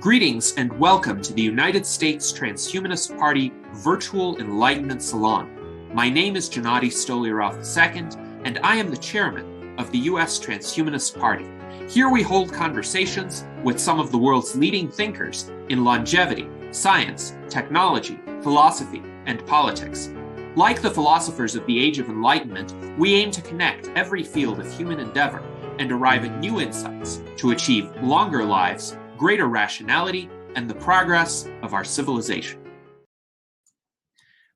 Greetings and welcome to the United States Transhumanist Party Virtual Enlightenment Salon. My name is Gennady Stolyarov II, and I am the chairman of the U.S. Transhumanist Party. Here we hold conversations with some of the world's leading thinkers in longevity, science, technology, philosophy, and politics. Like the philosophers of the Age of Enlightenment, we aim to connect every field of human endeavor and arrive at new insights to achieve longer lives, greater rationality, and the progress of our civilization.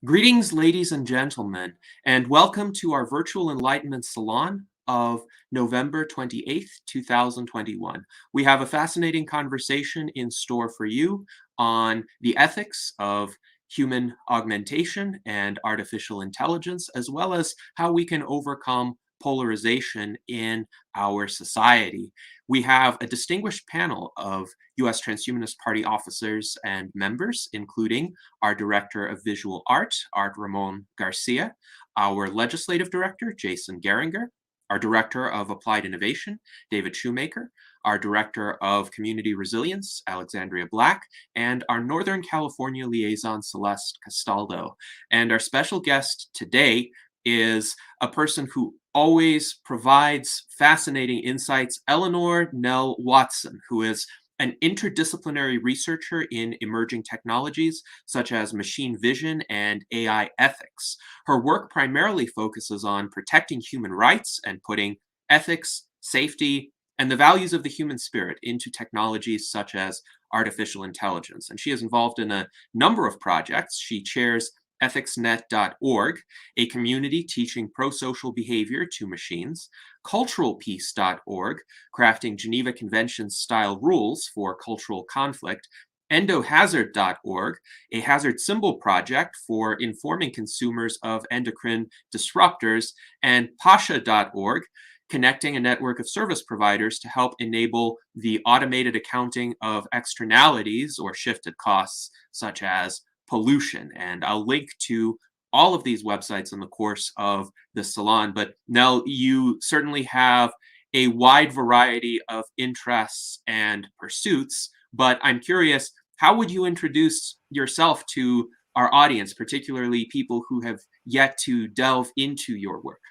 Greetings, ladies and gentlemen, and welcome to our Virtual Enlightenment Salon of November 28th, 2021. We have a fascinating conversation in store for you on the ethics of human augmentation and artificial intelligence, as well as how we can overcome polarization in our society. We have a distinguished panel of U.S. Transhumanist Party officers and members, including our Director of Visual Art, Art Ramon Garcia, our Legislative Director, Jason Geringer, our Director of Applied Innovation, David Shoemaker, our Director of Community Resilience, Alexandria Black, and our Northern California Liaison, Celeste Castaldo. And our special guest today is a person who always provides fascinating insights, Eleanor Nell Watson, who is an interdisciplinary researcher in emerging technologies such as machine vision and AI ethics. Her work primarily focuses on protecting human rights and putting ethics, safety, and the values of the human spirit into technologies such as artificial intelligence. And she is involved in a number of projects. She chairs ethicsnet.org, a community teaching pro-social behavior to machines, culturalpeace.org, crafting Geneva Convention-style rules for cultural conflict, endohazard.org, a hazard symbol project for informing consumers of endocrine disruptors, and pasha.org, connecting a network of service providers to help enable the automated accounting of externalities or shifted costs, such as pollution. And I'll link to all of these websites in the course of the salon. But Nell, you certainly have a wide variety of interests and pursuits, but I'm curious, how would you introduce yourself to our audience, particularly people who have yet to delve into your work?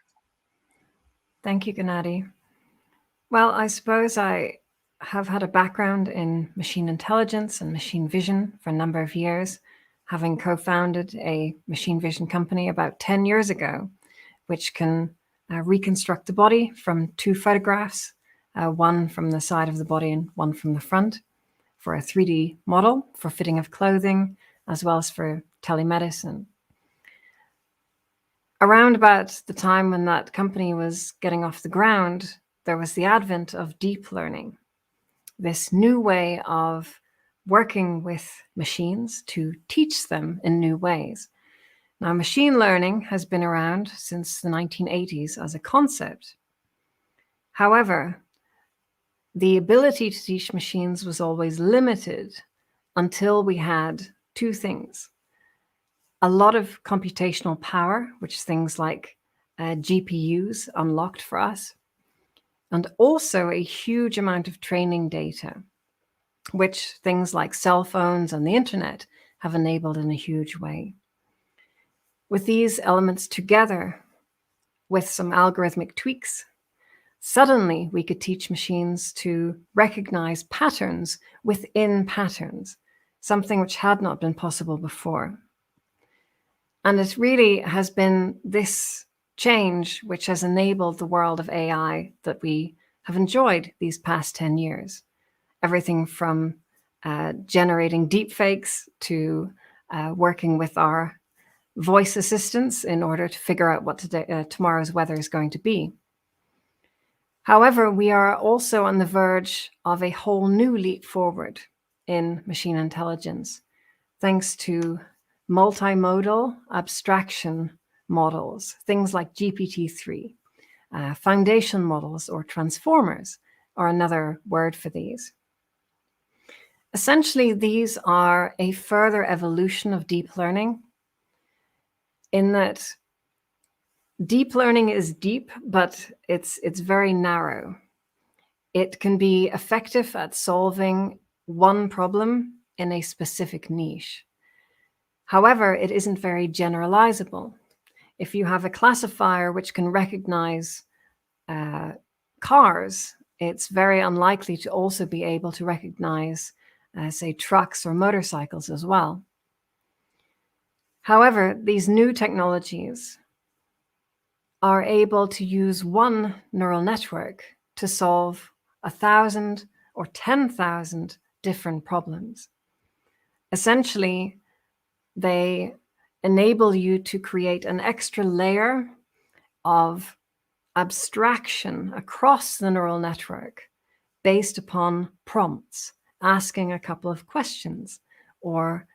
Thank you, Gennady. Well, I suppose I have had a background in machine intelligence and machine vision for a number of years, having co-founded a machine vision company about 10 years ago, which can reconstruct the body from two photographs, one from the side of the body and one from the front, for a 3D model for fitting of clothing, as well as for telemedicine. Around about the time when that company was getting off the ground, there was the advent of deep learning, this new way of working with machines to teach them in new ways. Now, machine learning has been around since the 1980s as a concept. However, the ability to teach machines was always limited until we had two things: a lot of computational power, which things like GPUs unlocked for us, and also a huge amount of training data, which things like cell phones and the internet have enabled in a huge way. With these elements together, with some algorithmic tweaks, suddenly we could teach machines to recognize patterns within patterns, something which had not been possible before. And it really has been this change which has enabled the world of AI that we have enjoyed these past 10 years. Everything from generating deepfakes to working with our voice assistants in order to figure out what tomorrow's weather is going to be. However, we are also on the verge of a whole new leap forward in machine intelligence, thanks to multimodal abstraction models, things like GPT-3, foundation models or transformers are another word for these. Essentially, these are a further evolution of deep learning in that Deep learning is deep, but it's very narrow. It can be effective at solving one problem in a specific niche. However, it isn't very generalizable. If you have a classifier which can recognize cars, it's very unlikely to also be able to recognize, say, trucks or motorcycles as well. However, these new technologies are able to use one neural network to solve 1,000 or 10,000 different problems. Essentially, they enable you to create an extra layer of abstraction across the neural network based upon prompts, asking a couple of questions or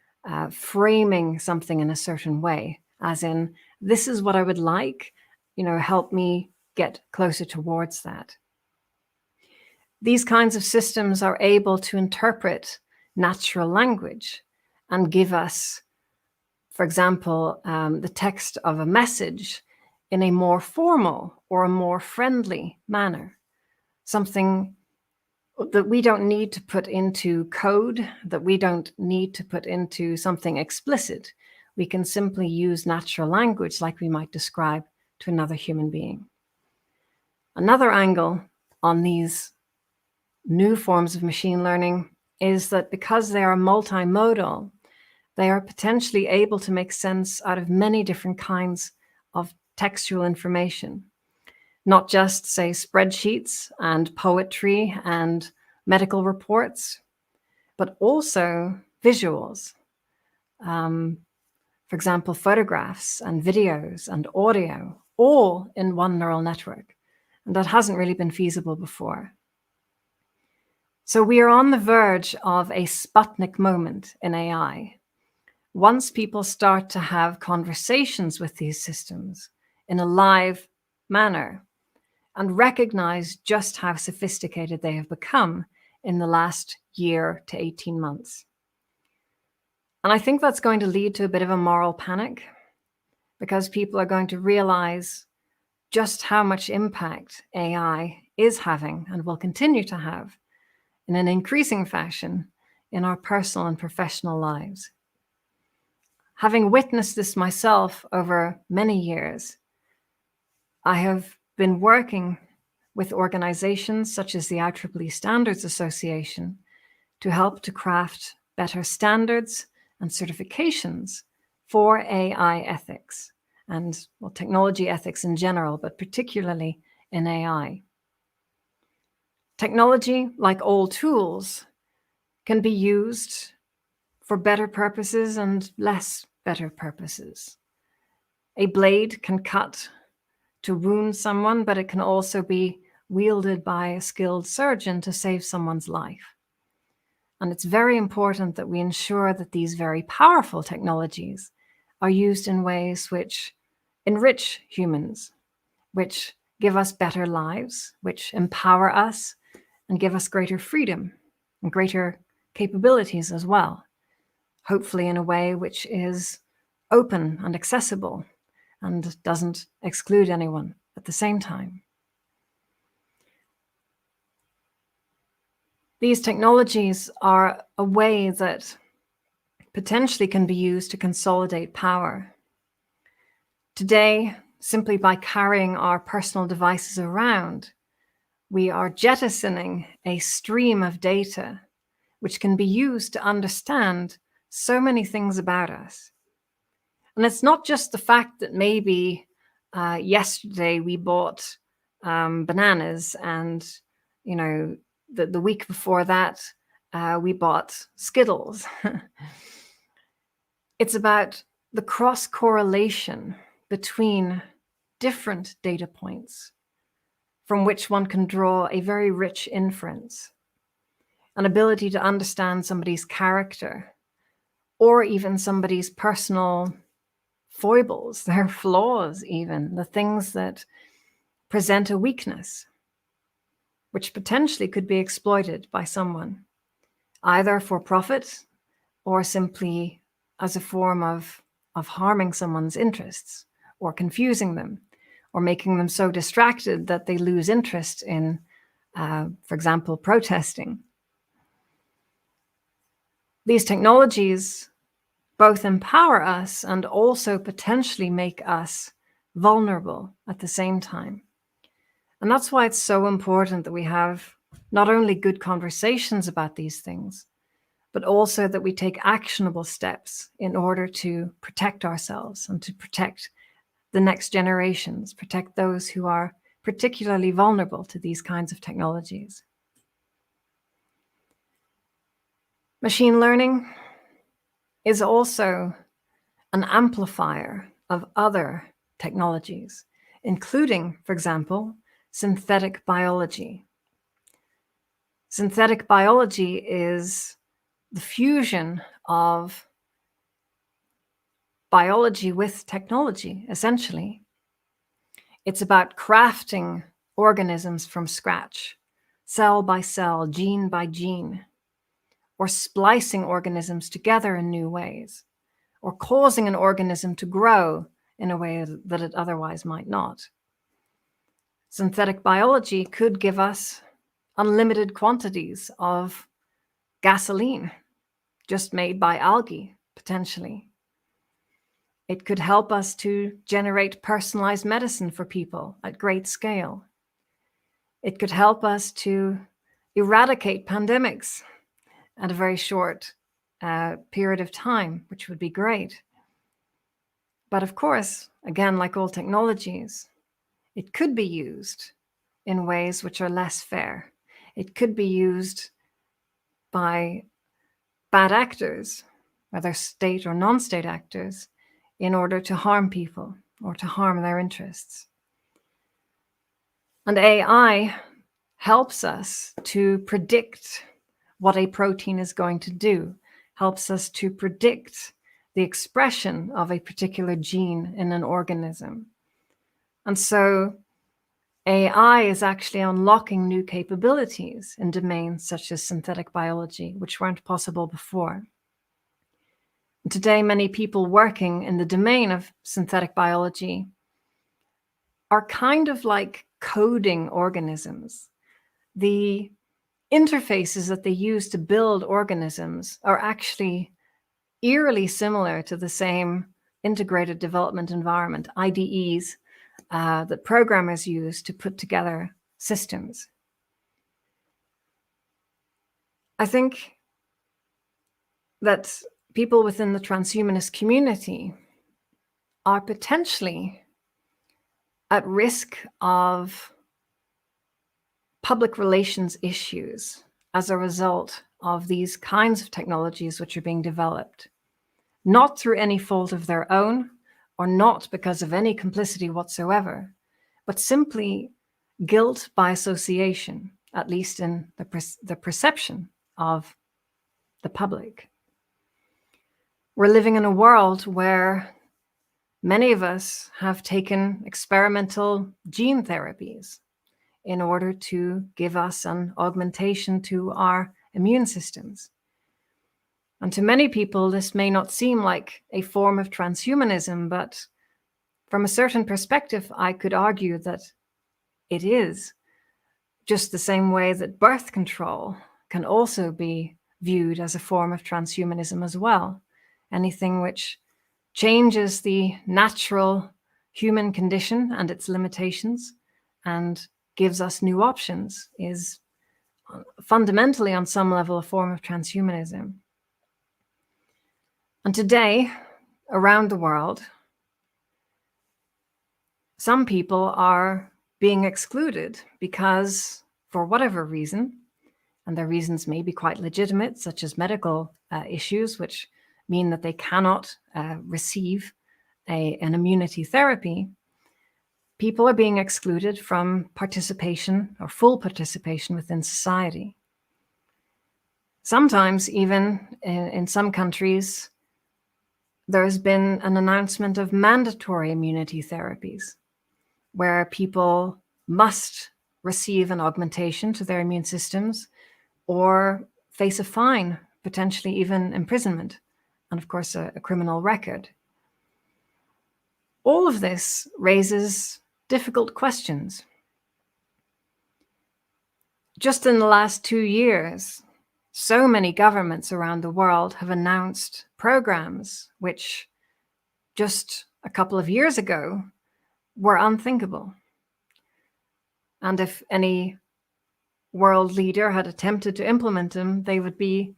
framing something in a certain way, as in, this is what I would like, help me get closer towards that. These kinds of systems are able to interpret natural language and give us, for example, the text of a message in a more formal or a more friendly manner, something that we don't need to put into code, that we don't need to put into something explicit. We can simply use natural language like we might describe to another human being. Another angle on these new forms of machine learning is that because they are multimodal, they are potentially able to make sense out of many different kinds of textual information, not just, say, spreadsheets and poetry and medical reports, but also visuals. For example, photographs and videos and audio, all in one neural network. And that hasn't really been feasible before. So we are on the verge of a Sputnik moment in AI. Once people start to have conversations with these systems in a live manner and recognize just how sophisticated they have become in the last year to 18 months. And I think that's going to lead to a bit of a moral panic, because people are going to realize just how much impact AI is having and will continue to have in an increasing fashion in our personal and professional lives. Having witnessed this myself over many years, I have been working with organizations such as the IEEE Standards Association to help to craft better standards and certifications for AI ethics and, well, technology ethics in general, but particularly in AI. Technology, like all tools, can be used for better purposes and less better purposes. A blade can cut to wound someone, but it can also be wielded by a skilled surgeon to save someone's life. And it's very important that we ensure that these very powerful technologies are used in ways which enrich humans, which give us better lives, which empower us and give us greater freedom and greater capabilities as well, hopefully in a way which is open and accessible and doesn't exclude anyone at the same time. These technologies are a way that potentially can be used to consolidate power. Today, simply by carrying our personal devices around, we are jettisoning a stream of data which can be used to understand so many things about us. And it's not just the fact that maybe yesterday we bought bananas and, the week before that we bought Skittles. It's about the cross-correlation between different data points from which one can draw a very rich inference, an ability to understand somebody's character or even somebody's personal foibles, their flaws even, the things that present a weakness, which potentially could be exploited by someone, either for profit or simply as a form of harming someone's interests or confusing them or making them so distracted that they lose interest in, for example, protesting. These technologies both empower us and also potentially make us vulnerable at the same time. And that's why it's so important that we have not only good conversations about these things, but also that we take actionable steps in order to protect ourselves and to protect the next generations, protect those who are particularly vulnerable to these kinds of technologies. Machine learning is also an amplifier of other technologies, including, for example, synthetic biology. Synthetic biology is the fusion of biology with technology, essentially. It's about crafting organisms from scratch, cell by cell, gene by gene, or splicing organisms together in new ways, or causing an organism to grow in a way that it otherwise might not. Synthetic biology could give us unlimited quantities of gasoline, just made by algae, potentially. It could help us to generate personalized medicine for people at great scale. It could help us to eradicate pandemics at a very short period of time, which would be great. But of course, again, like all technologies, it could be used in ways which are less fair. It could be used by bad actors, whether state or non-state actors, in order to harm people or to harm their interests. And AI helps us to predict what a protein is going to do, helps us to predict the expression of a particular gene in an organism. And so AI is actually unlocking new capabilities in domains such as synthetic biology, which weren't possible before. And today, many people working in the domain of synthetic biology are kind of like coding organisms. The interfaces that they use to build organisms are actually eerily similar to the same integrated development environment, IDEs, that programmers use to put together systems. I think that people within the transhumanist community are potentially at risk of public relations issues as a result of these kinds of technologies which are being developed, not through any fault of their own or not because of any complicity whatsoever, but simply guilt by association, at least in the perception of the public. We're living in a world where many of us have taken experimental gene therapies in order to give us an augmentation to our immune systems. And to many people, this may not seem like a form of transhumanism, but from a certain perspective, I could argue that it is, just the same way that birth control can also be viewed as a form of transhumanism as well. Anything which changes the natural human condition and its limitations and gives us new options is fundamentally, on some level, a form of transhumanism. And today, around the world, some people are being excluded because, for whatever reason, and their reasons may be quite legitimate, such as medical issues, which mean that they cannot receive an immunity therapy, people are being excluded from participation or full participation within society. Sometimes, even in some countries, there has been an announcement of mandatory immunity therapies, where people must receive an augmentation to their immune systems or face a fine, potentially even imprisonment, and of course a criminal record. All of this raises difficult questions. Just in the last 2 years, so many governments around the world have announced programs which just a couple of years ago were unthinkable. And if any world leader had attempted to implement them, they would be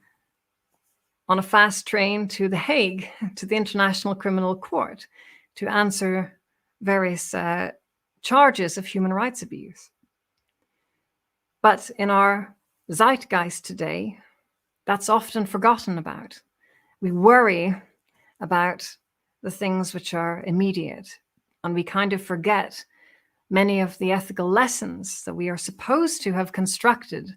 on a fast train to The Hague, to the International Criminal Court, to answer various charges of human rights abuse. But in our zeitgeist today, that's often forgotten about. We worry about the things which are immediate, and we kind of forget many of the ethical lessons that we are supposed to have constructed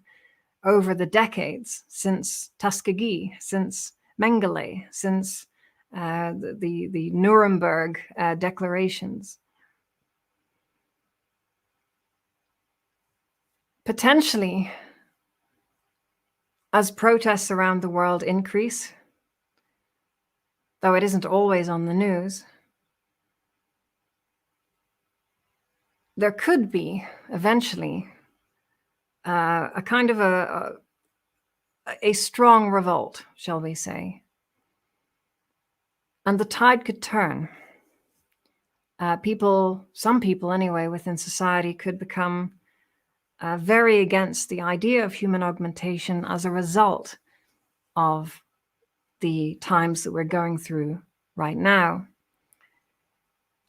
over the decades since Tuskegee, since Mengele, since the Nuremberg declarations. Potentially, as protests around the world increase, though it isn't always on the news, there could be eventually a kind of a strong revolt, shall we say. And the tide could turn. Some people anyway, within society could become very against the idea of human augmentation as a result of the times that we're going through right now.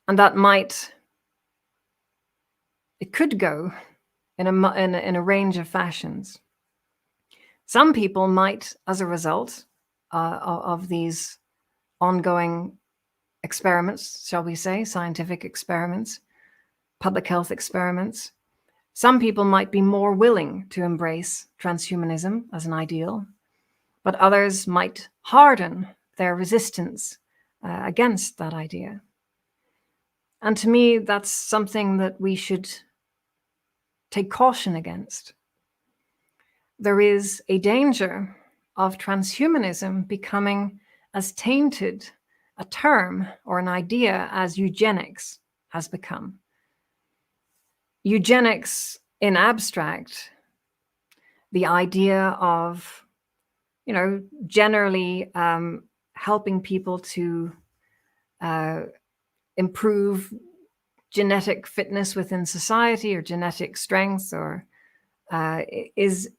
And that it could go in a range of fashions. Some people might, as a result of these ongoing experiments, shall we say, scientific experiments, public health experiments, some people might be more willing to embrace transhumanism as an ideal, but others might harden their resistance against that idea. And to me, that's something that we should take caution against. There is a danger of transhumanism becoming as tainted a term or an idea as eugenics has become. Eugenics in abstract, the idea of, generally helping people to improve genetic fitness within society or genetic strength, or is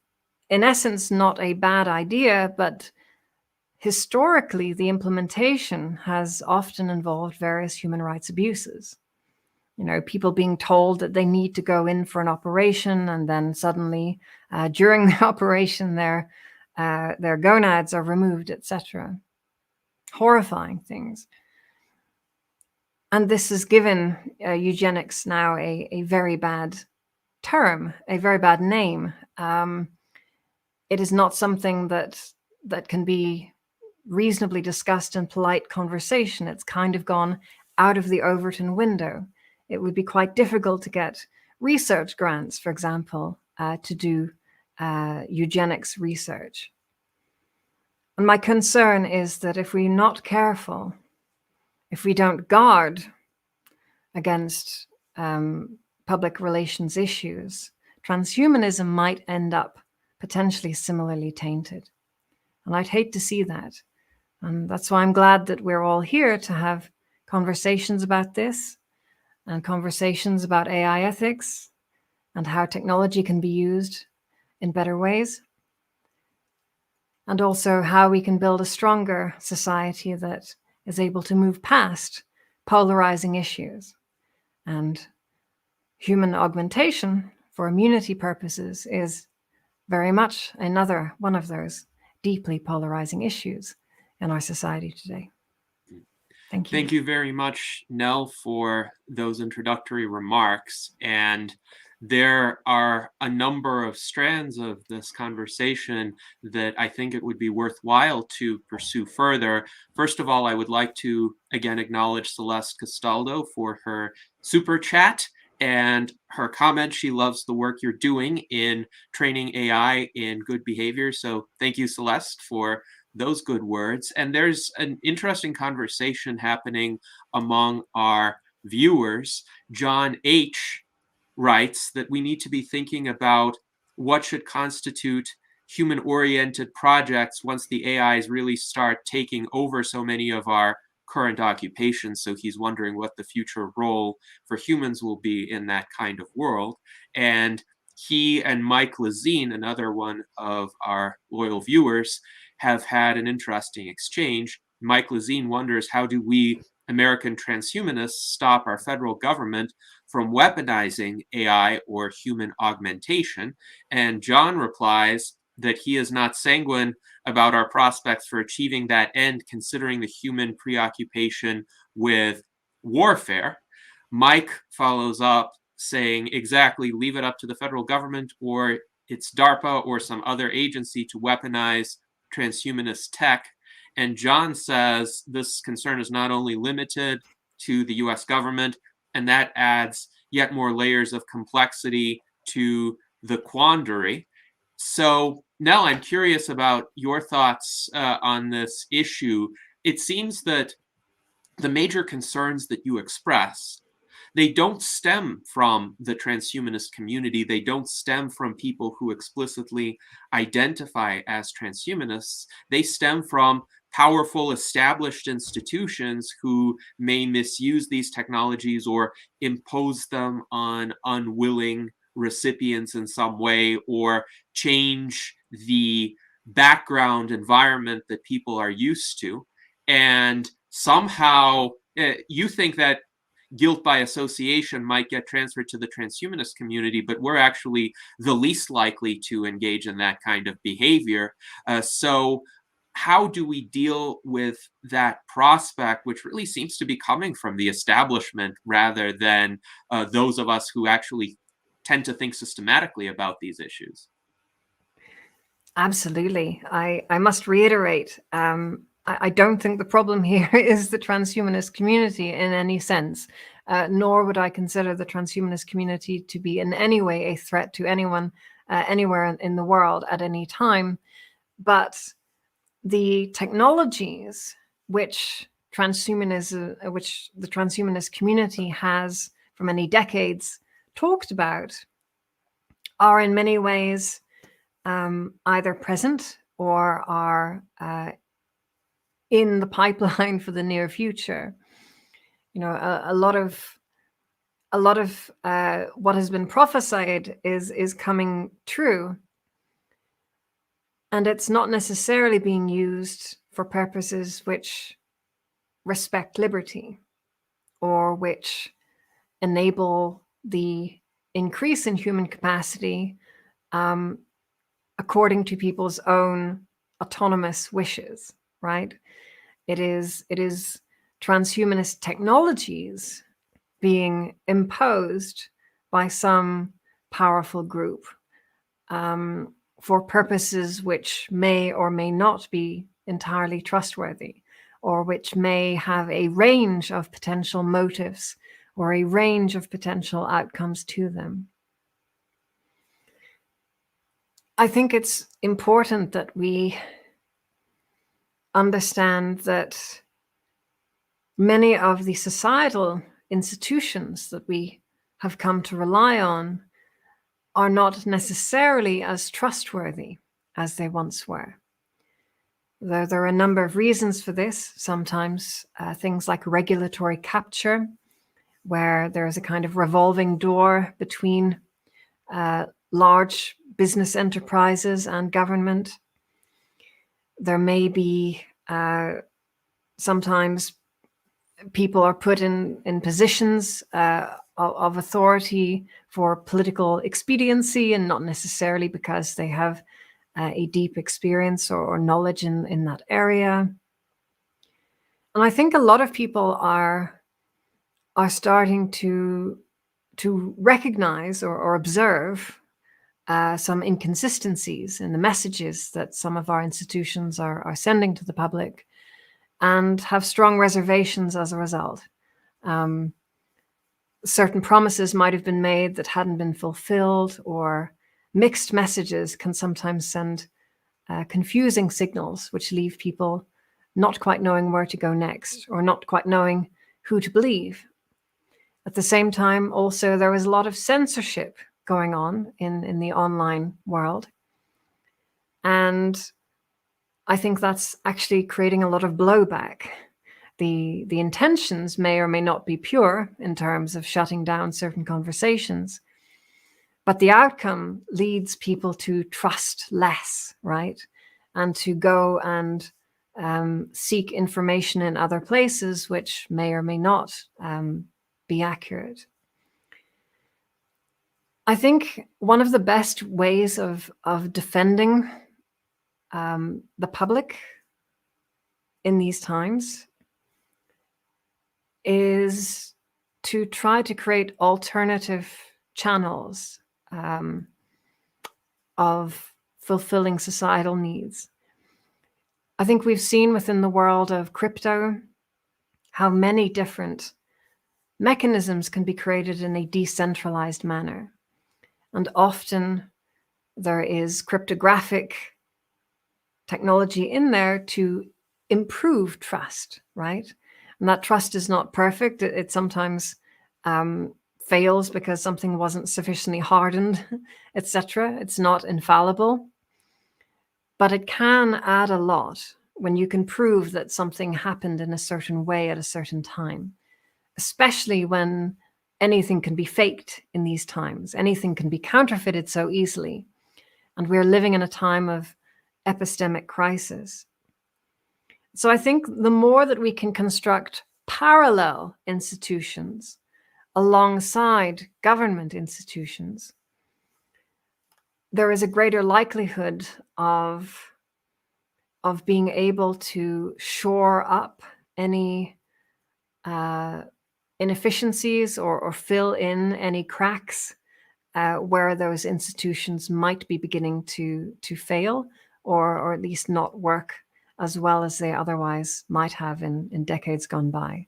in essence not a bad idea, but historically the implementation has often involved various human rights abuses. People being told that they need to go in for an operation, and then suddenly during the operation their gonads are removed, etc. Horrifying things. And this has given eugenics now a very bad term, a very bad name. It is not something that can be reasonably discussed in polite conversation. It's kind of gone out of the Overton window. It would be quite difficult to get research grants, for example, to do eugenics research. And my concern is that if we're not careful, if we don't guard against public relations issues, transhumanism might end up potentially similarly tainted. And I'd hate to see that. And that's why I'm glad that we're all here to have conversations about this, and conversations about AI ethics and how technology can be used in better ways. And also how we can build a stronger society that is able to move past polarizing issues. And human augmentation for immunity purposes is very much another one of those deeply polarizing issues in our society today. Thank you. Thank you very much, Nell, for those introductory remarks. And there are a number of strands of this conversation that I think it would be worthwhile to pursue further. First of all, I would like to again acknowledge Celeste Castaldo for her super chat and her comment. She loves the work you're doing in training AI in good behavior. So thank you, Celeste, for those good words. And there's an interesting conversation happening among our viewers. John H. writes that we need to be thinking about what should constitute human-oriented projects once the AIs really start taking over so many of our current occupations. So he's wondering what the future role for humans will be in that kind of world. And he and Mike Lazine, another one of our loyal viewers, have had an interesting exchange. Mike Lazine wonders, how do we American transhumanists stop our federal government from weaponizing AI or human augmentation? And John replies that he is not sanguine about our prospects for achieving that end, considering the human preoccupation with warfare. Mike follows up saying, exactly, leave it up to the federal government or it's DARPA or some other agency to weaponize transhumanist tech. And John says this concern is not only limited to the US government, and that adds yet more layers of complexity to the quandary. So, Nell, I'm curious about your thoughts on this issue. It seems that the major concerns that you express, they don't stem from the transhumanist community. They don't stem from people who explicitly identify as transhumanists. They stem from powerful established institutions who may misuse these technologies or impose them on unwilling recipients in some way, or change the background environment that people are used to. And somehow you think that guilt by association might get transferred to the transhumanist community, but we're actually the least likely to engage in that kind of behavior. So how do we deal with that prospect, which really seems to be coming from the establishment rather than those of us who actually tend to think systematically about these issues? Absolutely. I must reiterate, I don't think the problem here is the transhumanist community in any sense, nor would I consider the transhumanist community to be in any way a threat to anyone anywhere in the world at any time. But the technologies which the transhumanist community has for many decades talked about are in many ways either present or are in the pipeline for the near future. You know, a lot of what has been prophesied is coming true, and it's not necessarily being used for purposes which respect liberty or which enable the increase in human capacity according to people's own autonomous wishes, right? It is transhumanist technologies being imposed by some powerful group for purposes which may or may not be entirely trustworthy, or which may have a range of potential motives or a range of potential outcomes to them. I think it's important that we understand that many of the societal institutions that we have come to rely on are not necessarily as trustworthy as they once were. There are a number of reasons for this. Sometimes things like regulatory capture, where there is a kind of revolving door between large business enterprises and government. There may be sometimes people are put in positions of authority for political expediency, and not necessarily because they have a deep experience or knowledge in that area. And I think a lot of people are starting to recognize or observe some inconsistencies in the messages that some of our institutions are sending to the public, and have strong reservations as a result. Certain promises might have been made that hadn't been fulfilled, or mixed messages can sometimes send confusing signals, which leave people not quite knowing where to go next, or not quite knowing who to believe. At the same time, also, there was a lot of censorship going on in the online world. And I think that's actually creating a lot of blowback. The intentions may or may not be pure in terms of shutting down certain conversations, but the outcome leads people to trust less, right? And to go and seek information in other places, which may or may not be accurate. I think one of the best ways of defending the public in these times is to try to create alternative channels of fulfilling societal needs. I think we've seen within the world of crypto how many different mechanisms can be created in a decentralized manner. And often there is cryptographic technology in there to improve trust, right? And that trust is not perfect. It sometimes fails because something wasn't sufficiently hardened, etc. It's not infallible, but it can add a lot when you can prove that something happened in a certain way at a certain time, especially when anything can be faked in these times. Anything can be counterfeited so easily. And we're living in a time of epistemic crisis. So I think the more that we can construct parallel institutions alongside government institutions, there is a greater likelihood of being able to shore up any inefficiencies or fill in any cracks where those institutions might be beginning to fail or at least not work as well as they otherwise might have in decades gone by.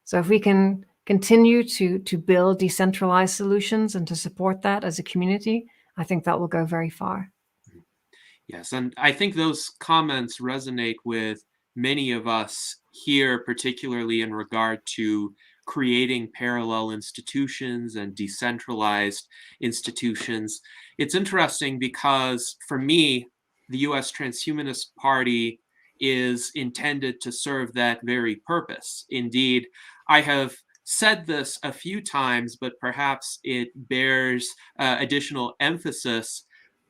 So if we can continue to build decentralized solutions and to support that as a community, I think that will go very far. Yes, and I think those comments resonate with many of us here, particularly in regard to creating parallel institutions and decentralized institutions. It's interesting because for me, the US Transhumanist Party is intended to serve that very purpose. Indeed, I have said this a few times, but perhaps it bears additional emphasis.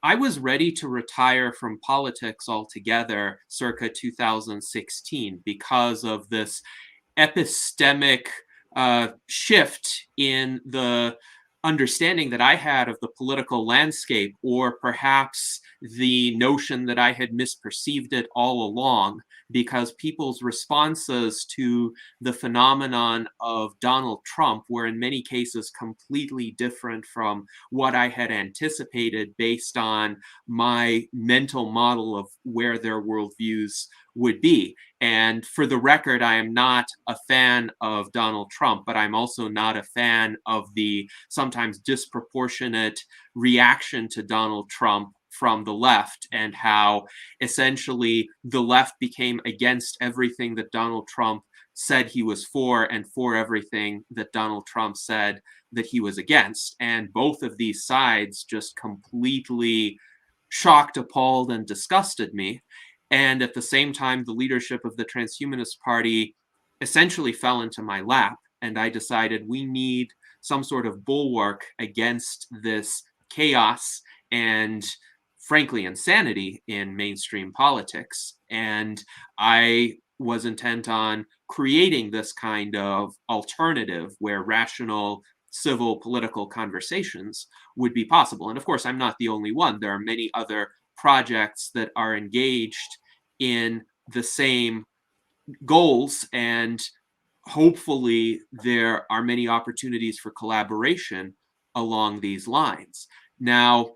I was ready to retire from politics altogether circa 2016 because of this epistemic shift in the understanding that I had of the political landscape, or perhaps the notion that I had misperceived it all along, because people's responses to the phenomenon of Donald Trump were in many cases completely different from what I had anticipated based on my mental model of where their worldviews would be. And for the record, I am not a fan of Donald Trump, but I'm also not a fan of the sometimes disproportionate reaction to Donald Trump from the left, and how essentially the left became against everything that Donald Trump said he was for and for everything that Donald Trump said that he was against. And both of these sides just completely shocked, appalled, and disgusted me. And at the same time, the leadership of the Transhumanist Party essentially fell into my lap. And I decided we need some sort of bulwark against this chaos and, frankly, insanity in mainstream politics. And I was intent on creating this kind of alternative where rational civil political conversations would be possible. And of course, I'm not the only one. There are many other projects that are engaged in the same goals, and hopefully there are many opportunities for collaboration along these lines. Now,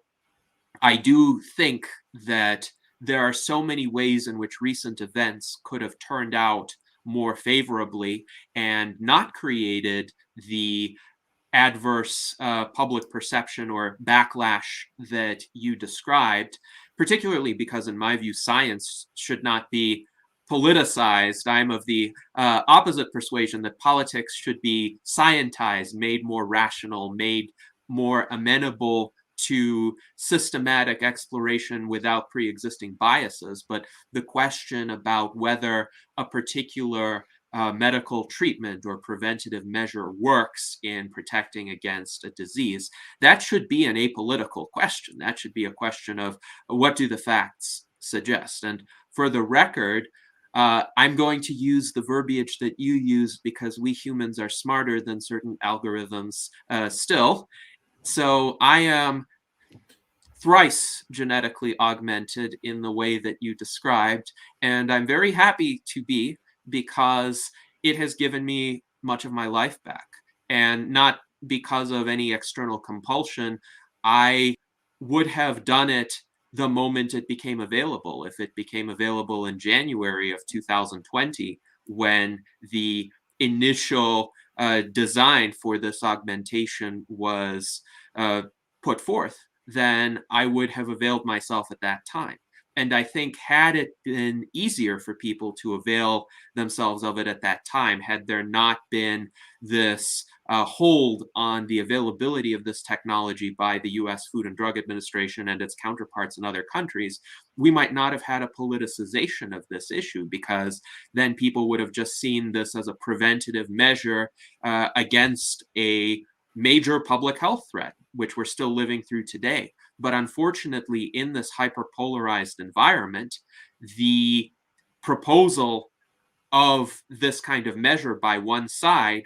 I do think that there are so many ways in which recent events could have turned out more favorably and not created the adverse public perception or backlash that you described, particularly because, in my view, science should not be politicized. I'm of the opposite persuasion that politics should be scientized, made more rational, made more amenable to systematic exploration without pre-existing biases. But the question about whether a particular medical treatment or preventative measure works in protecting against a disease, that should be an apolitical question. That should be a question of what do the facts suggest. And for the record, I'm going to use the verbiage that you use because we humans are smarter than certain algorithms still. So I am thrice genetically augmented in the way that you described, and I'm very happy to be, because it has given me much of my life back, and not because of any external compulsion. I would have done it the moment it became available. If it became available in January of 2020, when the initial design for this augmentation was put forth, then I would have availed myself at that time. And I think had it been easier for people to avail themselves of it at that time, had there not been this hold on the availability of this technology by the US Food and Drug Administration and its counterparts in other countries, we might not have had a politicization of this issue, because then people would have just seen this as a preventative measure against a major public health threat, which we're still living through today. But unfortunately, in this hyperpolarized environment, the proposal of this kind of measure by one side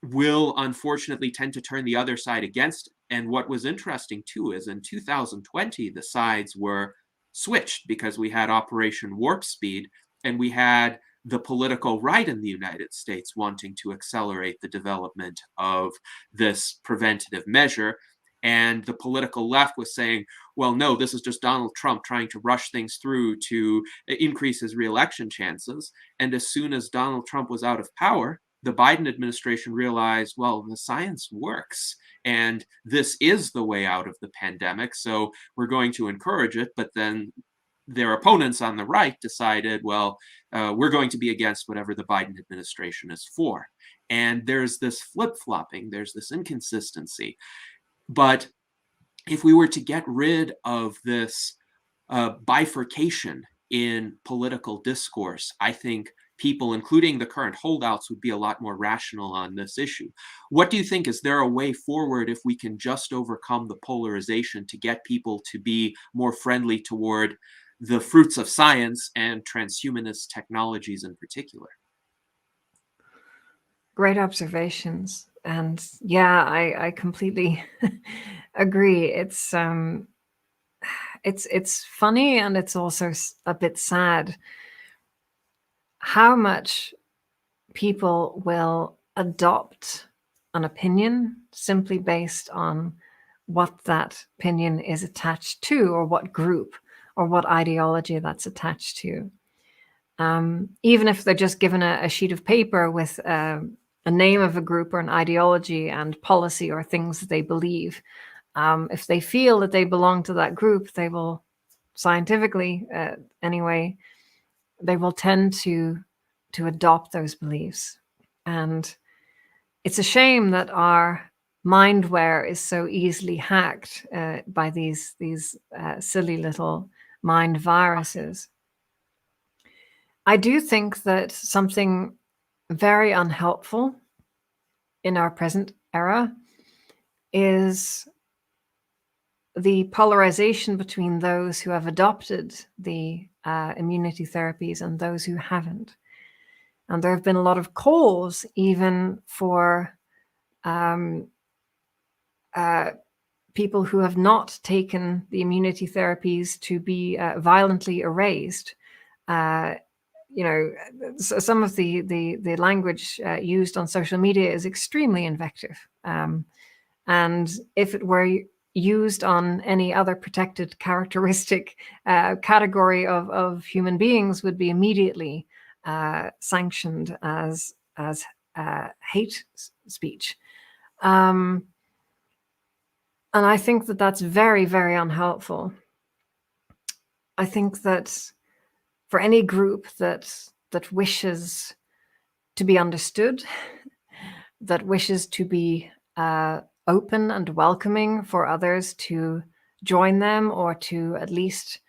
will unfortunately tend to turn the other side against it. And what was interesting too is in 2020, the sides were switched, because we had Operation Warp Speed, and we had the political right in the United States wanting to accelerate the development of this preventative measure. And the political left was saying, well, no, this is just Donald Trump trying to rush things through to increase his reelection chances. And as soon as Donald Trump was out of power, the Biden administration realized, well, the science works, and this is the way out of the pandemic, so we're going to encourage it. But then their opponents on the right decided, well, we're going to be against whatever the Biden administration is for. And there's this flip-flopping, there's this inconsistency. But if we were to get rid of this bifurcation in political discourse, I think people, including the current holdouts, would be a lot more rational on this issue. What do you think? Is there a way forward if we can just overcome the polarization to get people to be more friendly toward the fruits of science and transhumanist technologies in particular? Great observations. And yeah, I completely agree. It's funny, and it's also a bit sad how much people will adopt an opinion simply based on what that opinion is attached to, or what group or what ideology that's attached to. Even if they're just given a sheet of paper with a name of a group or an ideology and policy or things that they believe, if they feel that they belong to that group, they will scientifically, anyway, they will tend to adopt those beliefs. And it's a shame that our mindware is so easily hacked by these silly little mind viruses. I do think that something very unhelpful in our present era is the polarization between those who have adopted the immunity therapies and those who haven't. And there have been a lot of calls even for people who have not taken the immunity therapies to be violently erased. Some of the language used on social media is extremely invective. And if it were used on any other protected characteristic category of human beings, would be immediately sanctioned as hate speech. And I think that that's very, very unhelpful. I think that for any group that wishes to be understood, that wishes to be open and welcoming for others to join them or to at least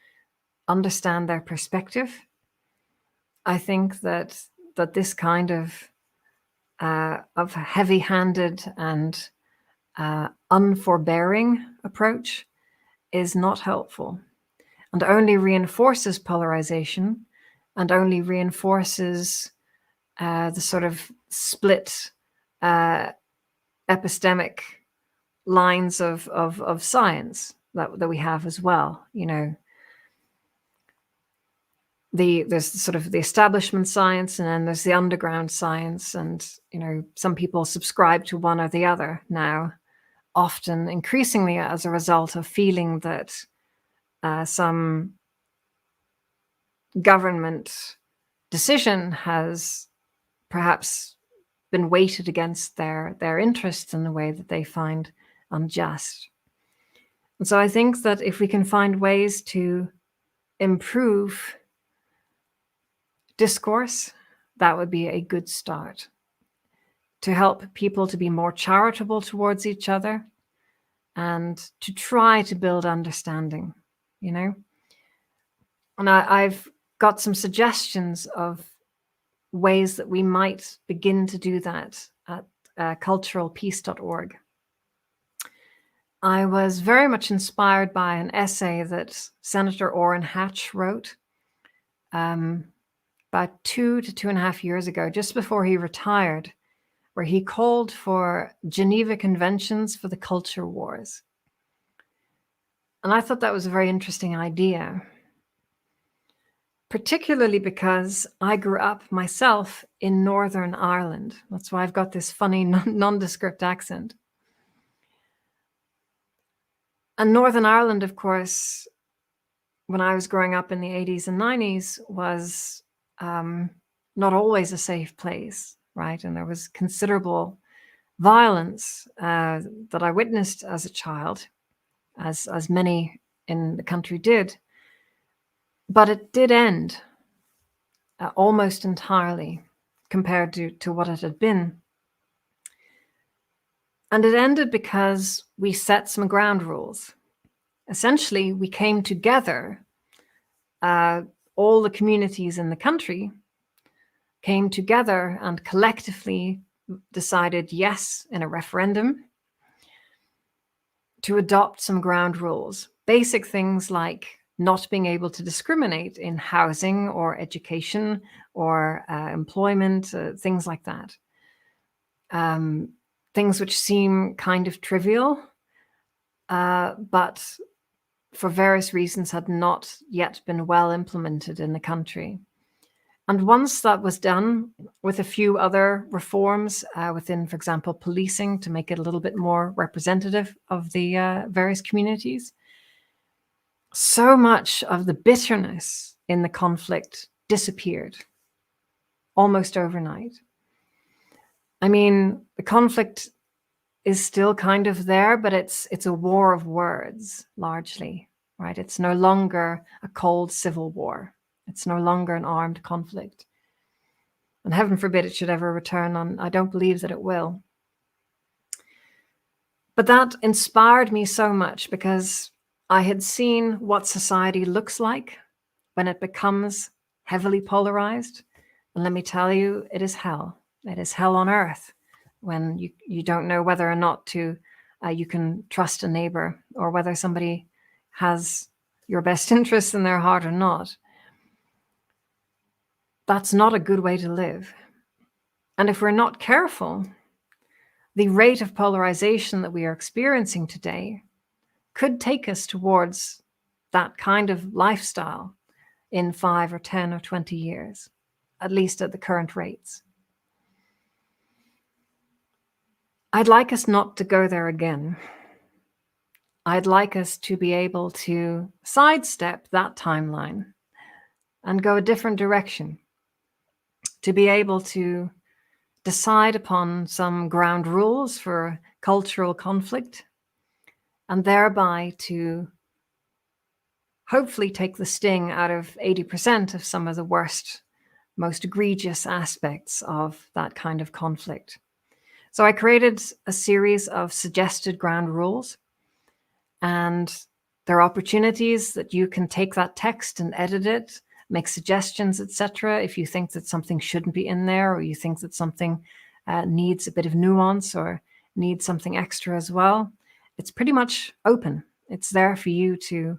understand their perspective. I think that this kind of heavy-handed and unforbearing approach is not helpful and only reinforces polarization and only reinforces the sort of split epistemic lines of science that we have as well. You know, there's sort of the establishment science, and then there's the underground science, and you know, some people subscribe to one or the other now, often increasingly as a result of feeling that some government decision has perhaps been weighted against their interests in a way that they find unjust. And so I think that if we can find ways to improve discourse, that would be a good start to help people to be more charitable towards each other and to try to build understanding, you know. And I've got some suggestions of ways that we might begin to do that at culturalpeace.org. I was very much inspired by an essay that Senator Orrin Hatch wrote about 2 to 2.5 years ago, just before he retired, where he called for Geneva Conventions for the Culture Wars. And I thought that was a very interesting idea, particularly because I grew up myself in Northern Ireland. That's why I've got this funny nondescript accent. And Northern Ireland, of course, when I was growing up in the 80s and 90s, was not always a safe place, right? And there was considerable violence that I witnessed as a child, as many in the country did. But it did end almost entirely compared to what it had been. And it ended because we set some ground rules. Essentially, we came together, all the communities in the country came together and collectively decided yes in a referendum to adopt some ground rules. Basic things like not being able to discriminate in housing or education or employment, things like that. Things which seem kind of trivial, but for various reasons had not yet been well implemented in the country. And once that was done, with a few other reforms within, for example, policing to make it a little bit more representative of the various communities, so much of the bitterness in the conflict disappeared almost overnight. I mean, the conflict is still kind of there, but it's a war of words, largely, right? It's no longer a cold civil war. It's no longer an armed conflict. And heaven forbid it should ever return on. I don't believe that it will. But that inspired me so much because I had seen what society looks like when it becomes heavily polarized. And let me tell you, it is hell. It is hell on earth when you don't know whether or not to you can trust a neighbor or whether somebody has your best interests in their heart or not. That's not a good way to live. And if we're not careful, the rate of polarization that we are experiencing today could take us towards that kind of lifestyle in 5 or 10 or 20 years, at least at the current rates. I'd like us not to go there again. I'd like us to be able to sidestep that timeline and go a different direction, to be able to decide upon some ground rules for cultural conflict, and thereby to hopefully take the sting out of 80% of some of the worst, most egregious aspects of that kind of conflict. So I created a series of suggested ground rules, and there are opportunities that you can take that text and edit it, make suggestions, etc. if you think that something shouldn't be in there, or you think that something needs a bit of nuance or needs something extra as well. It's pretty much open. It's there for you to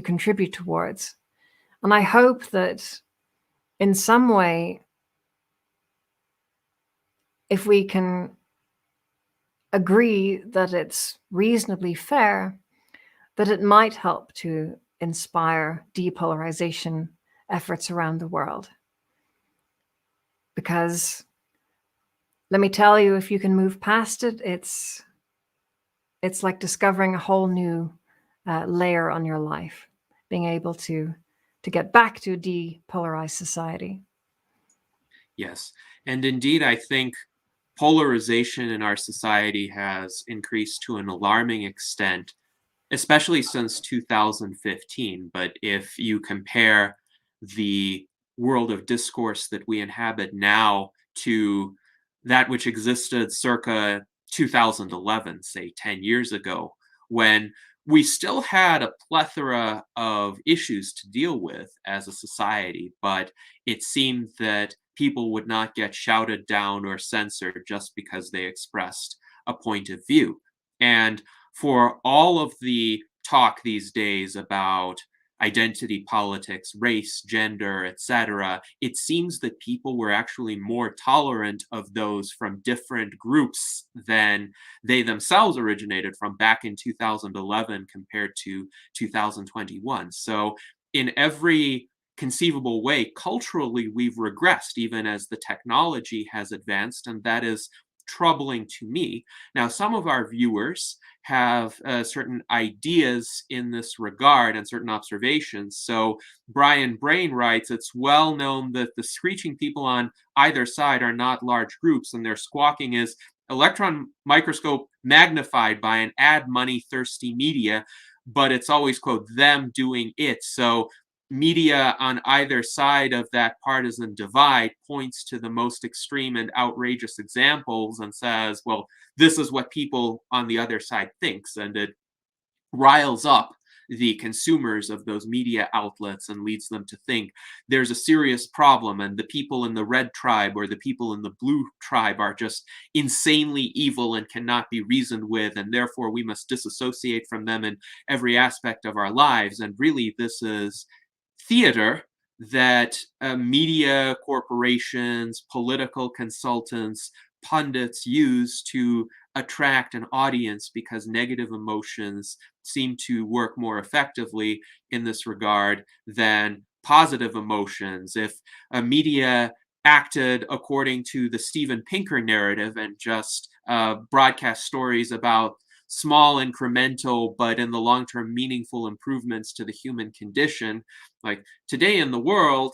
contribute towards. And I hope that in some way, if we can agree that it's reasonably fair, that it might help to inspire depolarization efforts around the world. Because let me tell you, if you can move past it, it's like discovering a whole new layer on your life, being able to get back to a depolarized society. Yes. And indeed, I think polarization in our society has increased to an alarming extent, especially since 2015. But if you compare the world of discourse that we inhabit now to that which existed circa 2011, say 10 years ago, when we still had a plethora of issues to deal with as a society, but it seemed that people would not get shouted down or censored just because they expressed a point of view. And for all of the talk these days about identity politics, race, gender, etc., it seems that people were actually more tolerant of those from different groups than they themselves originated from back in 2011 compared to 2021. So, in every conceivable way, culturally, we've regressed even as the technology has advanced, and that is troubling to me. Now, some of our viewers have certain ideas in this regard and certain observations. So, Brian Brain writes, it's well known that the screeching people on either side are not large groups, and their squawking is electron microscope magnified by an ad money thirsty media, but it's always, quote, them doing it. So, media on either side of that partisan divide points to the most extreme and outrageous examples and says, well, this is what people on the other side thinks. And it riles up the consumers of those media outlets and leads them to think there's a serious problem and the people in the red tribe or the people in the blue tribe are just insanely evil and cannot be reasoned with, and therefore we must disassociate from them in every aspect of our lives. And really, this is theater that media corporations, political consultants, pundits use to attract an audience because negative emotions seem to work more effectively in this regard than positive emotions. If a media acted according to the Steven Pinker narrative and just broadcast stories about small incremental but in the long term meaningful improvements to the human condition, like today in the world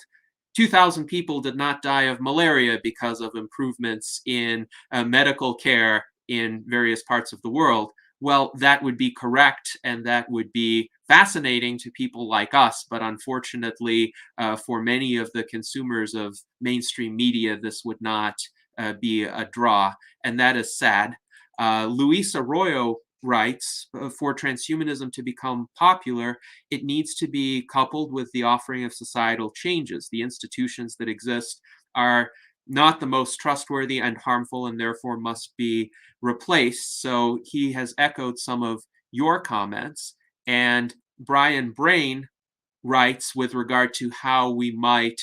2,000 people did not die of malaria because of improvements in medical care in various parts of the world. Well, that would be correct and that would be fascinating to people like us. But unfortunately, for many of the consumers of mainstream media, this would not be a draw. And that is sad. Luis Arroyo writes, for transhumanism to become popular, it needs to be coupled with the offering of societal changes. The institutions that exist are not the most trustworthy and harmful and therefore must be replaced. So he has echoed some of your comments. And Brian Brain writes with regard to how we might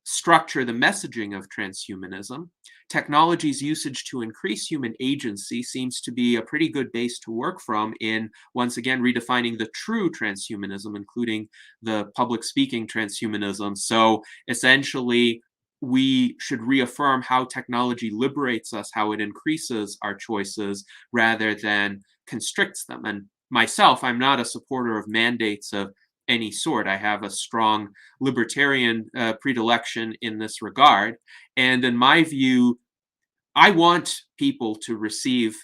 structure the messaging of transhumanism. Technology's usage to increase human agency seems to be a pretty good base to work from in, once again, redefining the true transhumanism, including the public speaking transhumanism. So essentially, we should reaffirm how technology liberates us, how it increases our choices rather than constricts them. And myself, I'm not a supporter of mandates of any sort. I have a strong libertarian predilection in this regard. And in my view, I want people to receive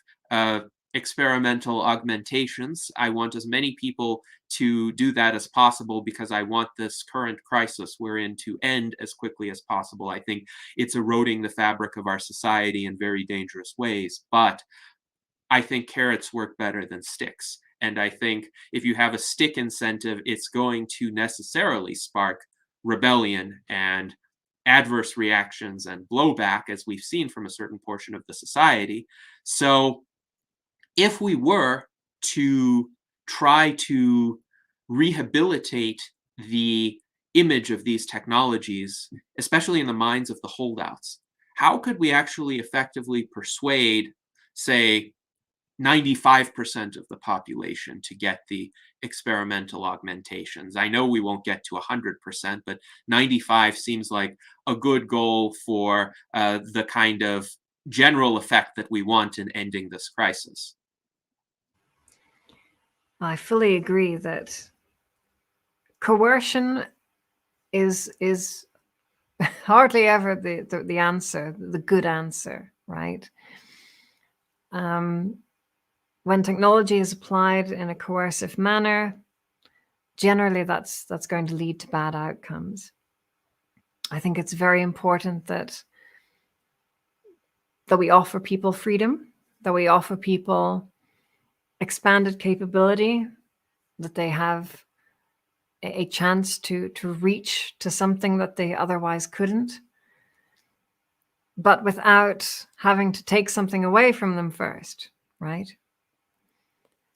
experimental augmentations. I want as many people to do that as possible because I want this current crisis we're in to end as quickly as possible. I think it's eroding the fabric of our society in very dangerous ways, but I think carrots work better than sticks. And I think if you have a stick incentive, it's going to necessarily spark rebellion and adverse reactions and blowback, as we've seen from a certain portion of the society. So if we were to try to rehabilitate the image of these technologies, especially in the minds of the holdouts, how could we actually effectively persuade, say, 95% of the population to get the experimental augmentations? I know we won't get to 100%, but 95 seems like a good goal for the kind of general effect that we want in ending this crisis. I fully agree that coercion is hardly ever the answer, the good answer, right? When technology is applied in a coercive manner, generally that's going to lead to bad outcomes. I think it's very important that we offer people freedom, that we offer people expanded capability, that they have a chance to reach to something that they otherwise couldn't, but without having to take something away from them first, right?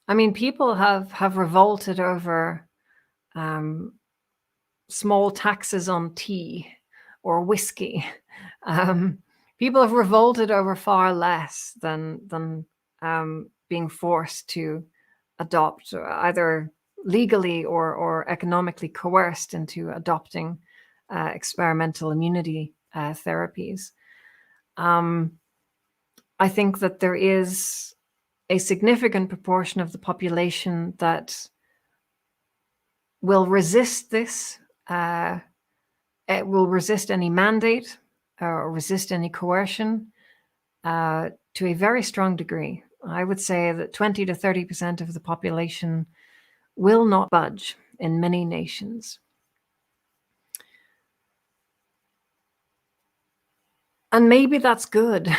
I mean, people have revolted over small taxes on tea or whiskey. People have revolted over far less than being forced to adopt, either legally or economically coerced into adopting experimental immunity therapies. I think that there is a significant proportion of the population that will resist this. It will resist any mandate or resist any coercion to a very strong degree. I would say that 20 to 30% of the population will not budge in many nations. And maybe that's good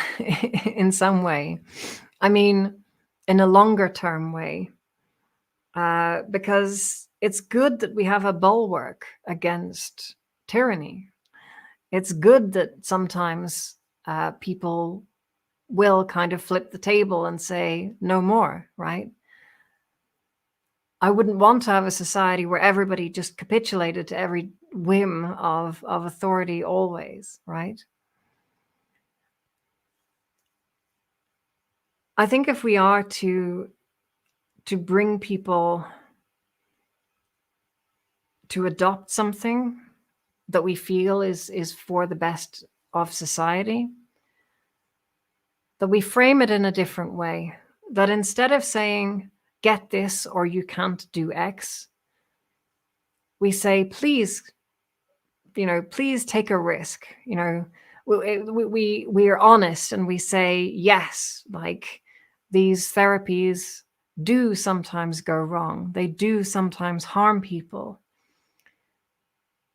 in some way. I mean, in a longer term way, because it's good that we have a bulwark against tyranny. It's good that sometimes people will kind of flip the table and say, no more, right? I wouldn't want to have a society where everybody just capitulated to every whim of authority always, right? I think if we are to bring people to adopt something that we feel is for the best of society, that we frame it in a different way, that instead of saying, get this or you can't do X, we say, please, please take a risk. We are honest and we say, yes, like these therapies do sometimes go wrong. They do sometimes harm people.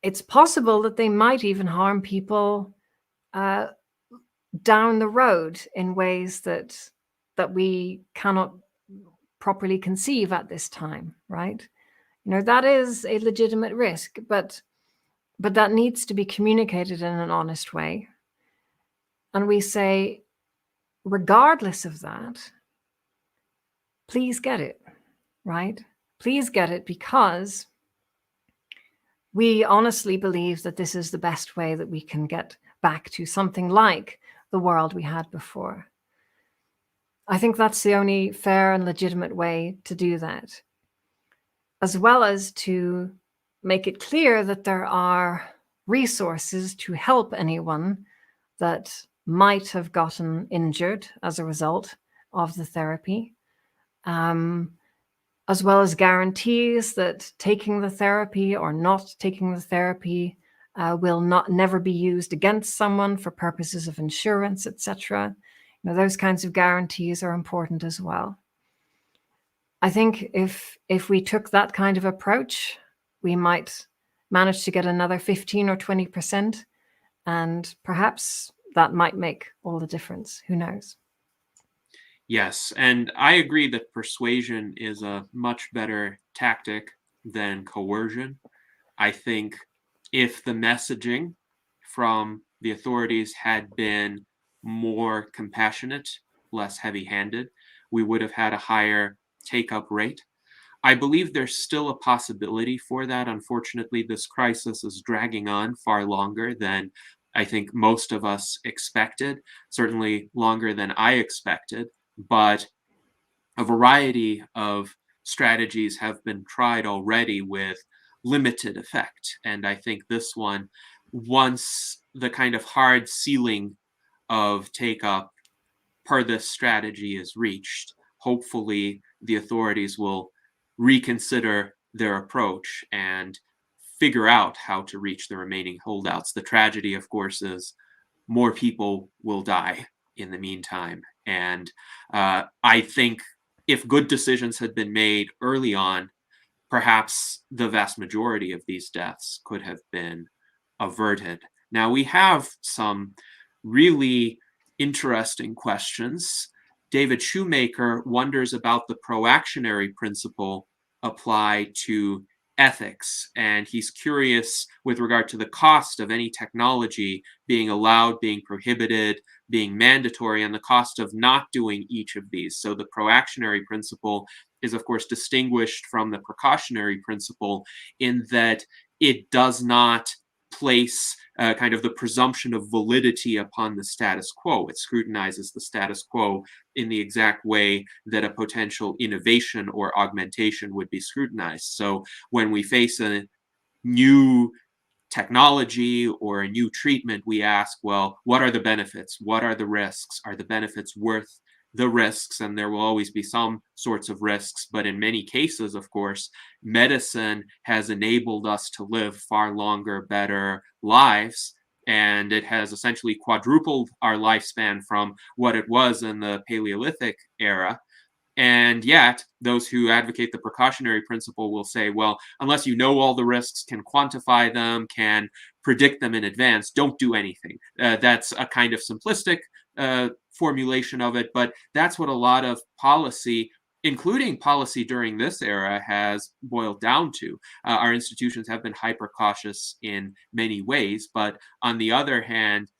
It's possible that they might even harm people down the road in ways that we cannot properly conceive at this time, right? That is a legitimate risk, but that needs to be communicated in an honest way. And we say, regardless of that, please get it, right? Please get it, because we honestly believe that this is the best way that we can get back to something like the world we had before. I think that's the only fair and legitimate way to do that, as well as to make it clear that there are resources to help anyone that might have gotten injured as a result of the therapy, as well as guarantees that taking the therapy or not taking the therapy will never be used against someone for purposes of insurance, etc. Those kinds of guarantees are important as well. I think if we took that kind of approach, we might manage to get another 15 or 20%, and perhaps that might make all the difference. Who knows? Yes, and I agree that persuasion is a much better tactic than coercion. I think if the messaging from the authorities had been more compassionate, less heavy-handed, we would have had a higher take-up rate. I believe there's still a possibility for that. Unfortunately, this crisis is dragging on far longer than I think most of us expected, certainly longer than I expected. But a variety of strategies have been tried already with limited effect. And I think this one, once the kind of hard ceiling of take up per this strategy is reached, hopefully the authorities will reconsider their approach and figure out how to reach the remaining holdouts. The tragedy, of course, is more people will die in the meantime. And I think if good decisions had been made early on, perhaps the vast majority of these deaths could have been averted. Now, we have some really interesting questions. David Shoemaker wonders about the proactionary principle applied to ethics, and he's curious with regard to the cost of any technology being allowed, being prohibited, being mandatory, and the cost of not doing each of these. So the proactionary principle is, of course, distinguished from the precautionary principle in that it does not place kind of the presumption of validity upon the status quo. It scrutinizes the status quo in the exact way that a potential innovation or augmentation would be scrutinized. So when we face a new technology or a new treatment, we ask, well, what are the benefits? What are the risks? Are the benefits worth the risks? And there will always be some sorts of risks, but in many cases, of course, medicine has enabled us to live far longer, better lives. And it has essentially quadrupled our lifespan from what it was in the Paleolithic era. And yet, those who advocate the precautionary principle will say, well, unless you know all the risks, can quantify them, can predict them in advance, don't do anything. That's a kind of simplistic formulation of it, but that's what a lot of policy, including policy during this era, has boiled down to. Our institutions have been hyper cautious in many ways, but on the other hand,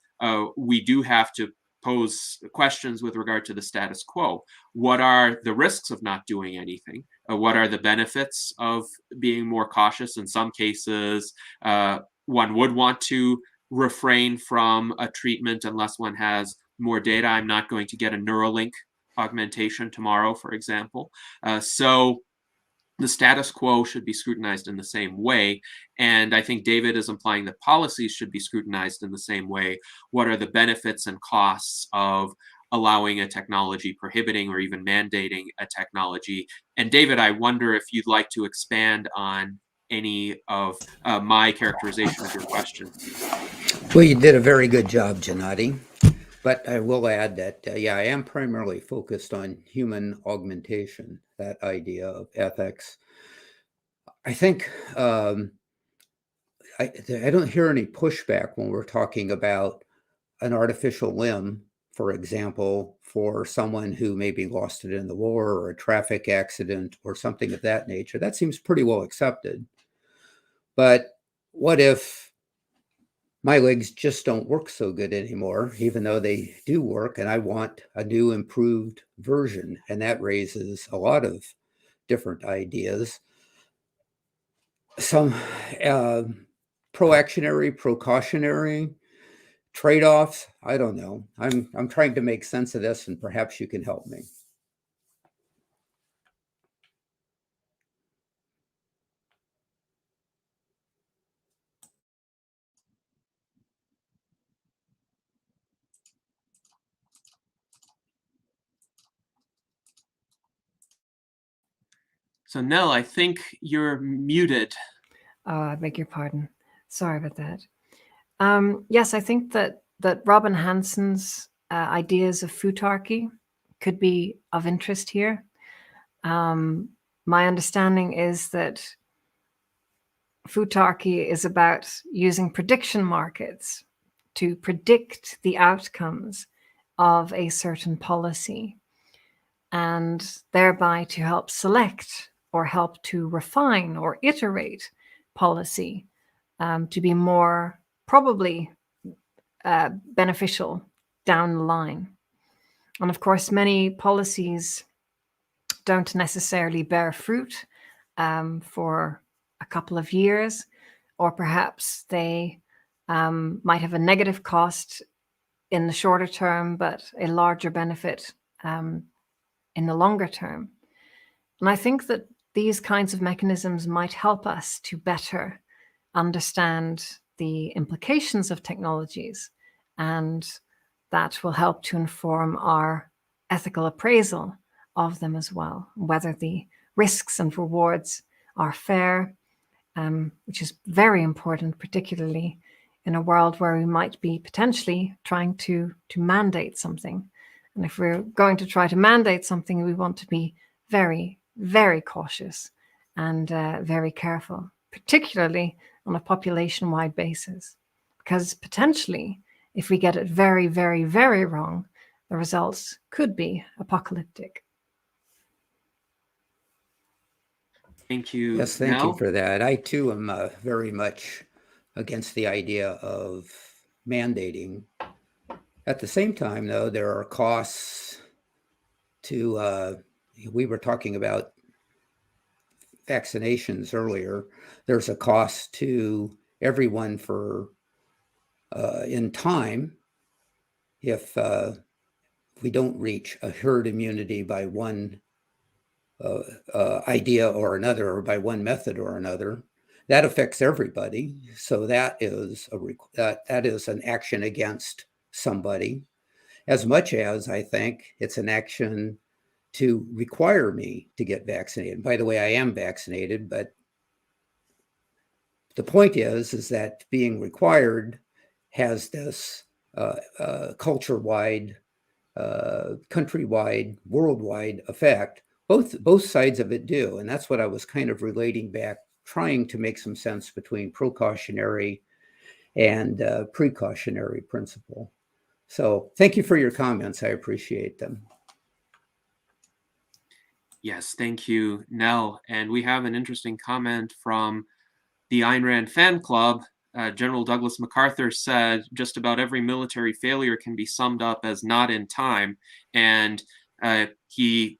we do have to pose questions with regard to the status quo. What are the risks of not doing anything? What are the benefits of being more cautious? In some cases, one would want to refrain from a treatment unless one has more data. I'm not going to get a Neuralink augmentation tomorrow, for example. So the status quo should be scrutinized in the same way. And I think David is implying that policies should be scrutinized in the same way. What are the benefits and costs of allowing a technology, prohibiting or even mandating a technology? And David, I wonder if you'd like to expand on any of my characterization of your question. Well, you did a very good job, Gennady. But I will add that, yeah, I am primarily focused on human augmentation, that idea of ethics. I think I don't hear any pushback when we're talking about an artificial limb, for example, for someone who maybe lost it in the war or a traffic accident or something of that nature. That seems pretty well accepted. But what if my legs just don't work so good anymore, even though they do work, and I want a new improved version? And that raises a lot of different ideas. Some proactionary, precautionary trade-offs. I don't know. I'm trying to make sense of this, and perhaps you can help me. So Nell, I think you're muted. Oh, I beg your pardon. Sorry about that. Yes, I think that Robin Hansen's ideas of futarchy could be of interest here. My understanding is that futarchy is about using prediction markets to predict the outcomes of a certain policy, and thereby to help select or help to refine or iterate policy to be more probably beneficial down the line. And of course, many policies don't necessarily bear fruit for a couple of years, or perhaps they might have a negative cost in the shorter term, but a larger benefit in the longer term. And I think that these kinds of mechanisms might help us to better understand the implications of technologies, and that will help to inform our ethical appraisal of them as well, whether the risks and rewards are fair, which is very important, particularly in a world where we might be potentially trying to mandate something. And if we're going to try to mandate something, we want to be very, very cautious and very careful, particularly on a population-wide basis, because potentially, if we get it very, very, very wrong, the results could be apocalyptic. Thank you, Yes, thank you Nell. for that. I too am very much against the idea of mandating. At the same time, though, there are costs to, we were talking about vaccinations earlier. There's a cost to everyone for in time if we don't reach a herd immunity by one idea or another, or by one method or another. That affects everybody. So that is that is an action against somebody, as much as I think it's an action to require me to get vaccinated. By the way, I am vaccinated, but the point is that being required has this culture-wide, countrywide, worldwide effect. Both sides of it do, and that's what I was kind of relating back, trying to make some sense between precautionary and precautionary principle. So thank you for your comments. I appreciate them. Yes, thank you, Nell. And we have an interesting comment from the Ayn Rand fan club. General Douglas MacArthur said just about every military failure can be summed up as not in time. And he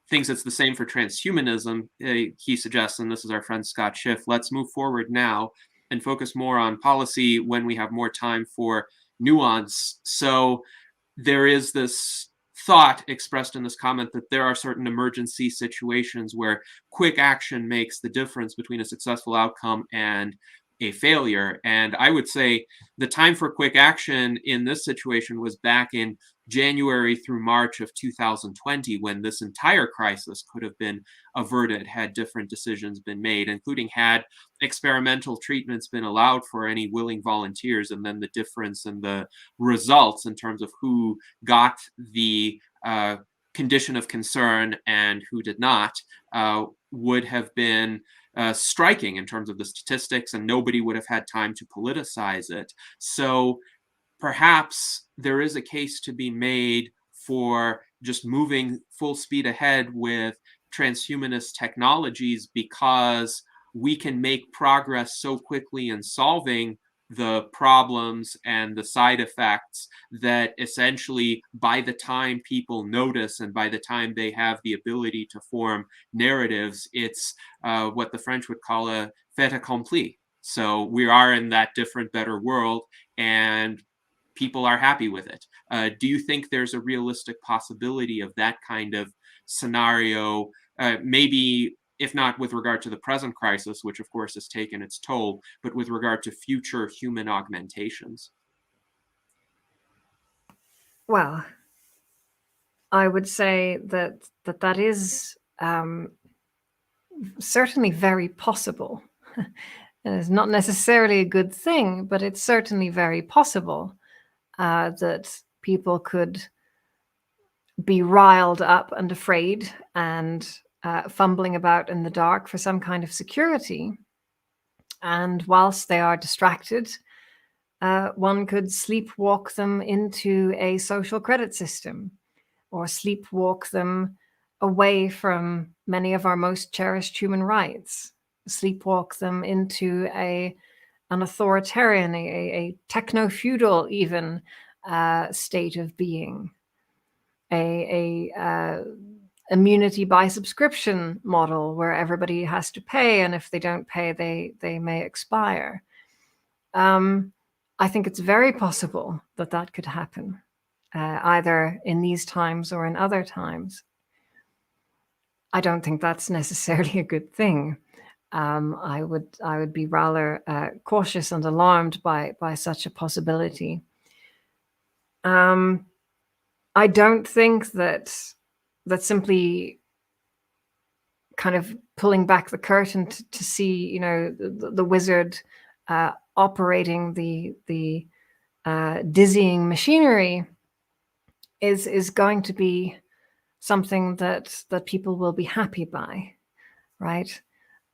thinks it's the same for transhumanism. He suggests, and this is our friend Scott Schiff, let's move forward now and focus more on policy when we have more time for nuance. So there is this thought expressed in this comment that there are certain emergency situations where quick action makes the difference between a successful outcome and a failure. And I would say the time for quick action in this situation was back in January through March of 2020, when this entire crisis could have been averted had different decisions been made, including had experimental treatments been allowed for any willing volunteers, and then the difference in the results in terms of who got the condition of concern and who did not would have been striking in terms of the statistics, and nobody would have had time to politicize it. So perhaps there is a case to be made for just moving full speed ahead with transhumanist technologies, because we can make progress so quickly in solving the problems and the side effects that essentially by the time people notice and by the time they have the ability to form narratives, it's what the French would call a fait accompli. So we are in that different, better world, and people are happy with it. Do you think there's a realistic possibility of that kind of scenario, maybe if not with regard to the present crisis, which of course has taken its toll, but with regard to future human augmentations? Well, I would say that is certainly very possible. It's not necessarily a good thing, but it's certainly very possible that people could be riled up and afraid and fumbling about in the dark for some kind of security. And whilst they are distracted, one could sleepwalk them into a social credit system, or sleepwalk them away from many of our most cherished human rights, sleepwalk them into an authoritarian, a techno-feudal even state of being, a immunity by subscription model where everybody has to pay, and if they don't pay, they may expire. I think it's very possible that that could happen, either in these times or in other times. I don't think that's necessarily a good thing. I would be rather cautious and alarmed by such a possibility. I don't think that simply kind of pulling back the curtain to see, you know, the wizard operating the dizzying machinery is going to be something that people will be happy by, right?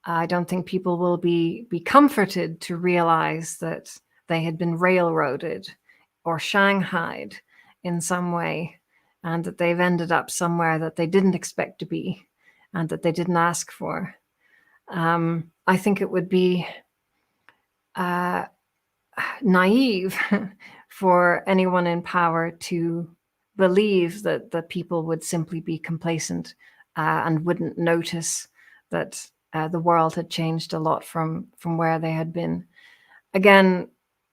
I don't think people will be comforted to realize that they had been railroaded or shanghaied in some way, and that they've ended up somewhere that they didn't expect to be and that they didn't ask for. I think it would be naive for anyone in power to believe that people would simply be complacent and wouldn't notice that the world had changed a lot from where they had been. Again,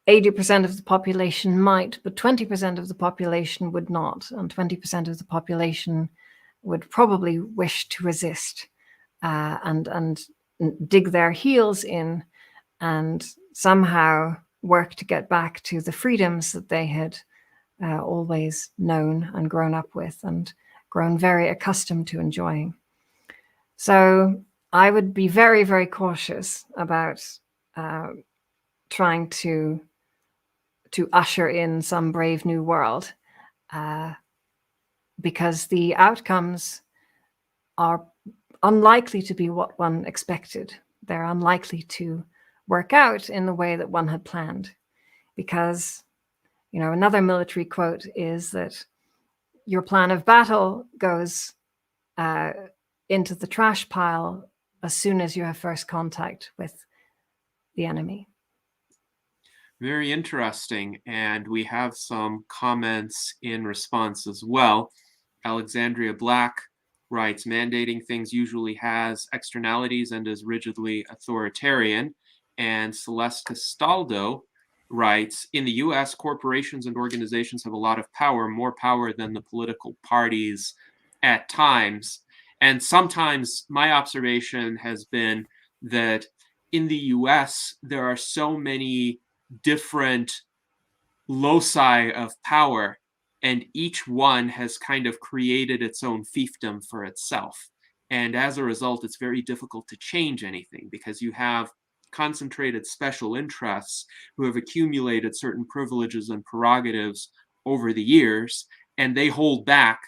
80% of the population might, but 20% of the population would not, and 20% of the population would probably wish to resist and dig their heels in and somehow work to get back to the freedoms that they had always known and grown up with and grown very accustomed to enjoying. So I would be very, very cautious about trying to usher in some brave new world, because the outcomes are unlikely to be what one expected. They're unlikely to work out in the way that one had planned, because, you know, another military quote is that your plan of battle goes into the trash pile as soon as you have first contact with the enemy. Very interesting. And we have some comments in response as well. Alexandria Black writes, mandating things usually has externalities and is rigidly authoritarian. And Celeste Castaldo writes, in the US, corporations and organizations have a lot of power, more power than the political parties at times. And sometimes my observation has been that in the US, there are so many different loci of power, and each one has kind of created its own fiefdom for itself. And as a result, it's very difficult to change anything because you have concentrated special interests who have accumulated certain privileges and prerogatives over the years, and they hold back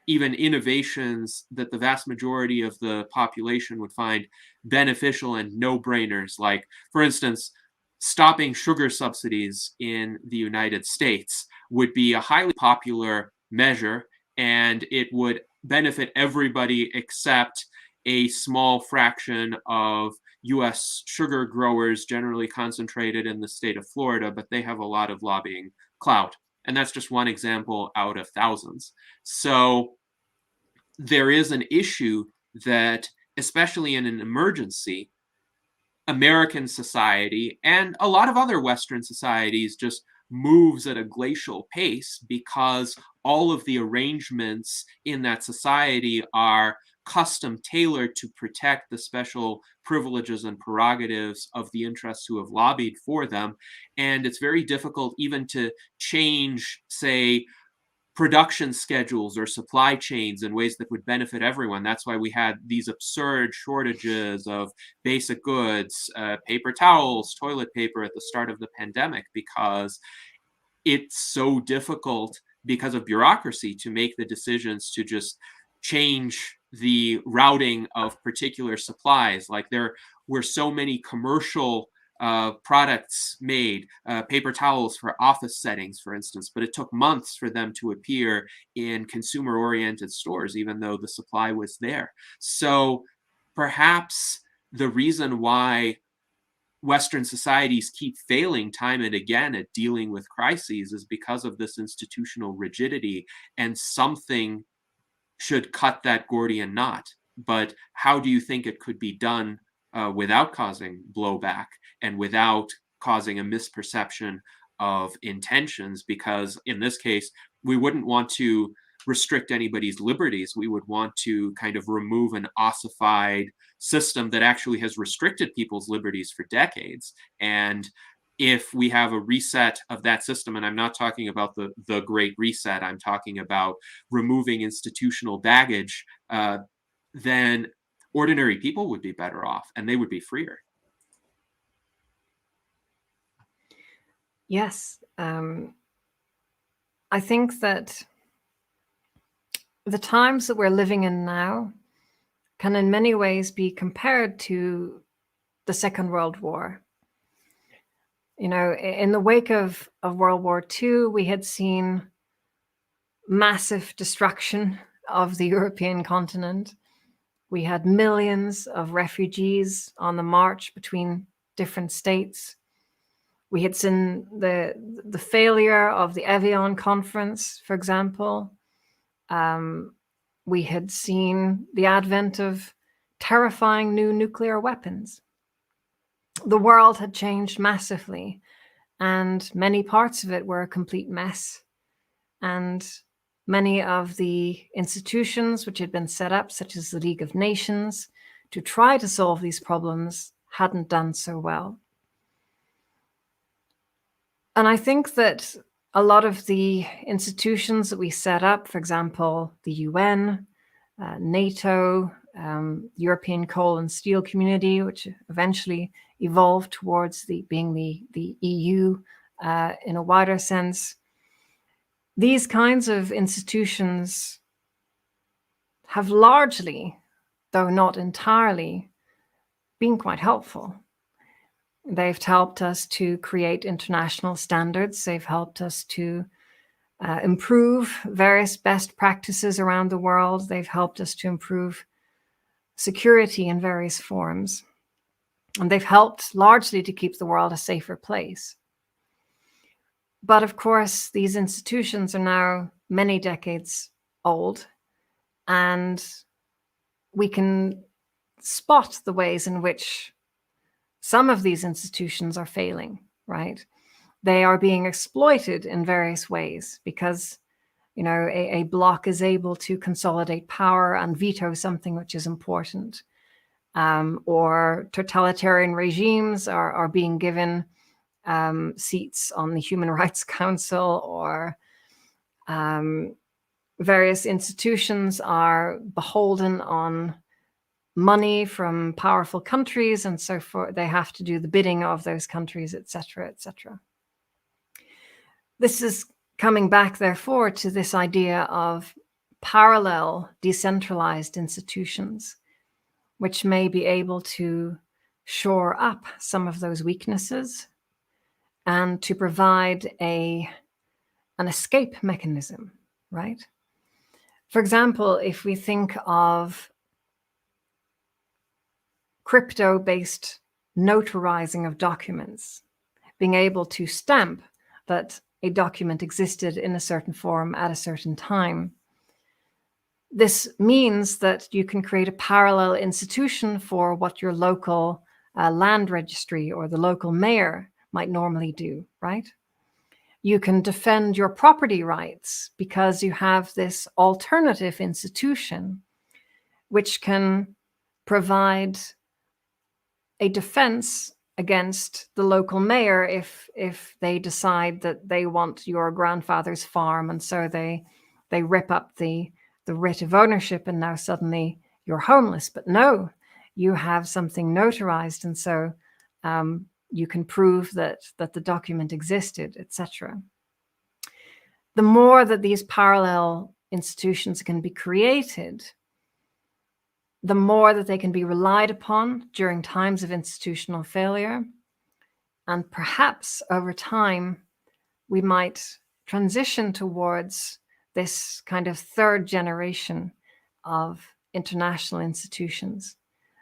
even innovations that the vast majority of the population would find beneficial and no-brainers. Like, for instance, stopping sugar subsidies in the United States would be a highly popular measure, and it would benefit everybody except a small fraction of US sugar growers, generally concentrated in the state of Florida, but they have a lot of lobbying clout. And that's just one example out of thousands. So there is an issue that, especially in an emergency, American society and a lot of other Western societies just moves at a glacial pace because all of the arrangements in that society are custom tailored to protect the special privileges and prerogatives of the interests who have lobbied for them. And it's very difficult even to change, say, production schedules or supply chains in ways that would benefit everyone. That's why we had these absurd shortages of basic goods, paper towels, toilet paper at the start of the pandemic, because it's so difficult because of bureaucracy to make the decisions to just change the routing of particular supplies. Like there were so many commercial products made, paper towels for office settings, for instance, but it took months for them to appear in consumer-oriented stores, even though the supply was there. So perhaps the reason why Western societies keep failing time and again at dealing with crises is because of this institutional rigidity, and something should cut that Gordian knot. But how do you think it could be done without causing blowback and without causing a misperception of intentions? Because in this case, we wouldn't want to restrict anybody's liberties. We would want to kind of remove an ossified system that actually has restricted people's liberties for decades. And if we have a reset of that system, and I'm not talking about the Great Reset, I'm talking about removing institutional baggage, then ordinary people would be better off and they would be freer. Yes. I think that the times that we're living in now can in many ways be compared to the Second World War. You know, in the wake of World War II, we had seen massive destruction of the European continent. We had millions of refugees on the march between different states. We had seen the failure of the Evian Conference, for example. We had seen the advent of terrifying new nuclear weapons. The world had changed massively, and many parts of it were a complete mess. And many of the institutions which had been set up, such as the League of Nations, to try to solve these problems, hadn't done so well. And I think that a lot of the institutions that we set up, for example, the UN, NATO, European Coal and Steel Community, which eventually evolved towards being the EU in a wider sense, these kinds of institutions have largely, though not entirely, been quite helpful. They've helped us to create international standards. They've helped us to improve various best practices around the world. They've helped us to improve security in various forms. And they've helped largely to keep the world a safer place. But of course, these institutions are now many decades old, and we can spot the ways in which some of these institutions are failing, right? They are being exploited in various ways because, you know, a bloc is able to consolidate power and veto something which is important. Or totalitarian regimes are being given seats on the Human Rights Council, or various institutions are beholden on money from powerful countries, and so forth. They have to do the bidding of those countries, etc., etc. This is coming back, therefore, to this idea of parallel decentralized institutions, which may be able to shore up some of those weaknesses and to provide an escape mechanism, right? For example, if we think of crypto-based notarizing of documents, being able to stamp that a document existed in a certain form at a certain time. This means that you can create a parallel institution for what your local land registry or the local mayor might normally do, right? You can defend your property rights because you have this alternative institution which can provide a defense against the local mayor if they decide that they want your grandfather's farm, and so they rip up the writ of ownership, and now suddenly you're homeless. But no, you have something notarized, and so you can prove that the document existed, etc. the more that these parallel institutions can be created, the more that they can be relied upon during times of institutional failure. And perhaps over time, we might transition towards this kind of third generation of international institutions.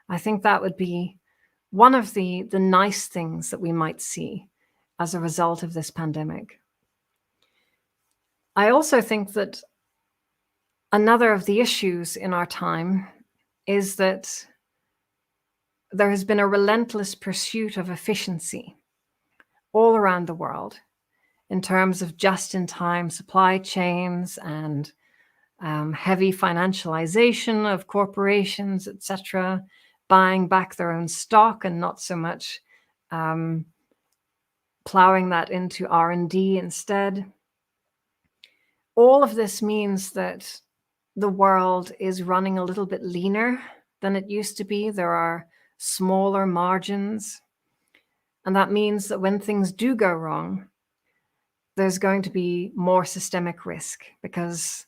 I think that would be one of the nice things that we might see as a result of this pandemic. I also think that another of the issues in our time is that there has been a relentless pursuit of efficiency all around the world in terms of just-in-time supply chains and heavy financialization of corporations, etc., buying back their own stock and not so much plowing that into R&D instead. All of this means that the world is running a little bit leaner than it used to be. There are smaller margins. And that means that when things do go wrong, there's going to be more systemic risk, because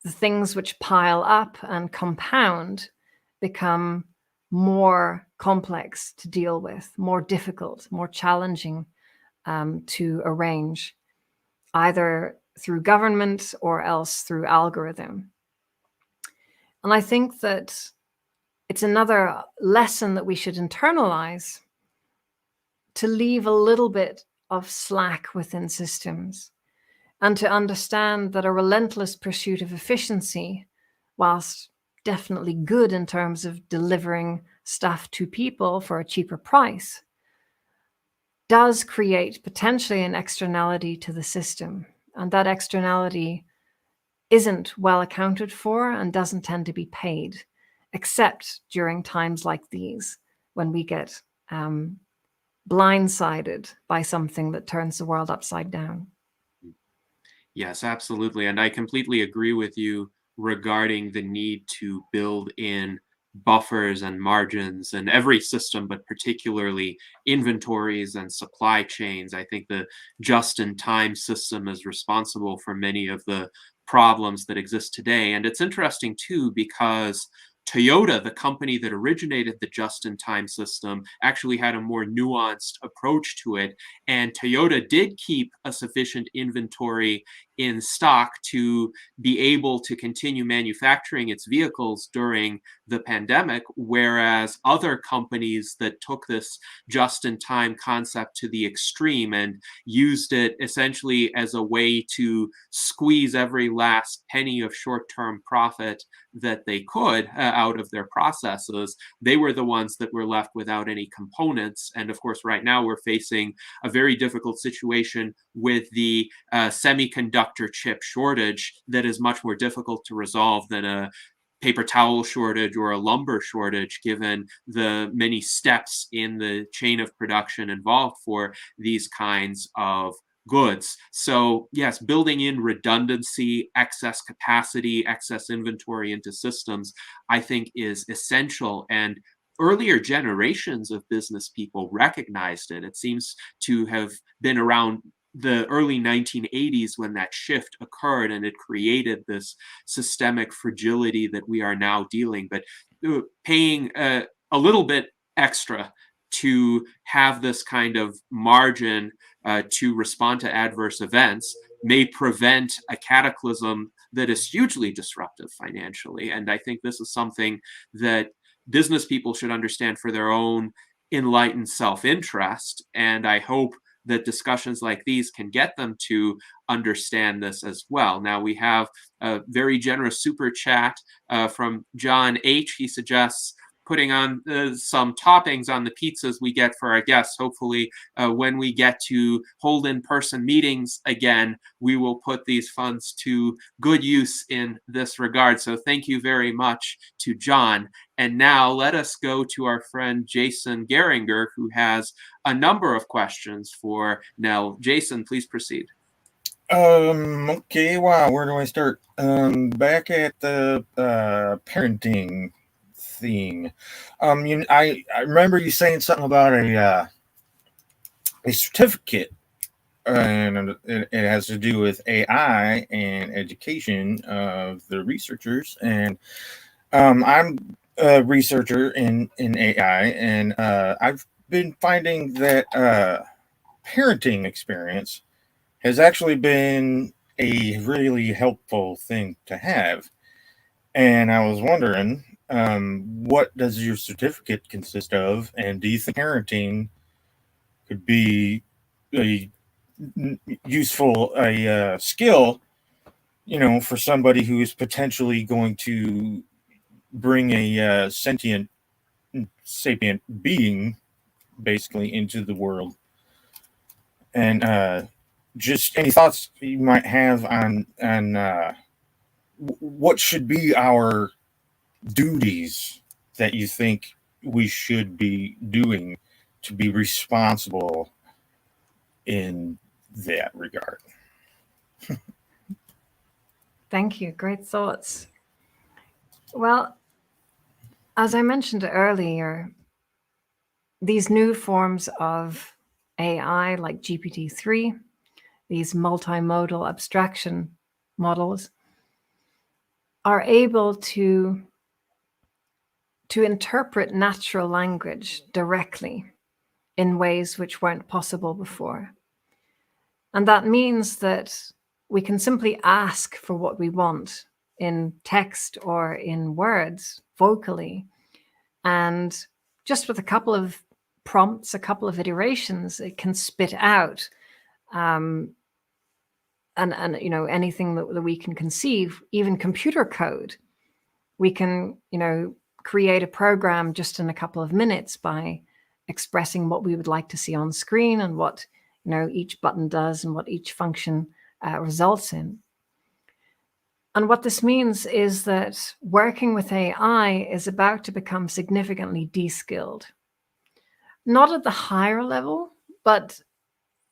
the things which pile up and compound become more complex to deal with, more difficult, more challenging to arrange, either through government or else through algorithm. And I think that it's another lesson that we should internalize, to leave a little bit of slack within systems, and to understand that a relentless pursuit of efficiency, whilst definitely good in terms of delivering stuff to people for a cheaper price, does create potentially an externality to the system. And that externality isn't well accounted for and doesn't tend to be paid, except during times like these, when we get blindsided by something that turns the world upside down. Yes, absolutely. And I completely agree with you regarding the need to build in buffers and margins in every system, but particularly inventories and supply chains. I think the just-in-time system is responsible for many of the problems that exist today. And it's interesting too, because Toyota, the company that originated the just-in-time system, actually had a more nuanced approach to it. And Toyota did keep a sufficient inventory in stock to be able to continue manufacturing its vehicles during the pandemic, whereas other companies that took this just-in-time concept to the extreme and used it essentially as a way to squeeze every last penny of short-term profit that they could out of their processes, they were the ones that were left without any components. And of course, right now we're facing a very difficult situation with the semiconductor chip shortage that is much more difficult to resolve than a paper towel shortage or a lumber shortage, given the many steps in the chain of production involved for these kinds of goods. So yes, building in redundancy, excess capacity, excess inventory into systems, I think is essential. And earlier generations of business people recognized it. It seems to have been around the early 1980s when that shift occurred, and it created this systemic fragility that we are now dealing. But paying a little bit extra to have this kind of margin to respond to adverse events may prevent a cataclysm that is hugely disruptive financially. And I think this is something that business people should understand for their own enlightened self-interest. And I hope that discussions like these can get them to understand this as well. Now, we have a very generous super chat from John H. He suggests putting on some toppings on the pizzas we get for our guests. Hopefully, when we get to hold in-person meetings again, we will put these funds to good use in this regard. So thank you very much to John. And now let us go to our friend Jason Geringer, who has a number of questions for Nell. Jason, please proceed. Okay, wow, where do I start? Back at the parenting thing. I remember you saying something about a certificate and it has to do with AI and education of the researchers. And I'm a researcher in AI, and I've been finding that parenting experience has actually been a really helpful thing to have. And I was wondering, what does your certificate consist of? And do you think parenting could be a useful skill, for somebody who is potentially going to bring a sentient, sapient being basically into the world? And just any thoughts you might have on what should be our duties that you think we should be doing to be responsible in that regard. Thank you. Great thoughts. Well, as I mentioned earlier, these new forms of AI like GPT-3, these multimodal abstraction models, are able to interpret natural language directly in ways which weren't possible before. And that means that we can simply ask for what we want in text or in words vocally. And just with a couple of prompts, a couple of iterations, it can spit out and anything that we can conceive, even computer code. We can, create a program just in a couple of minutes by expressing what we would like to see on screen and what, each button does and what each function results in. And what this means is that working with AI is about to become significantly de-skilled. Not at the higher level, but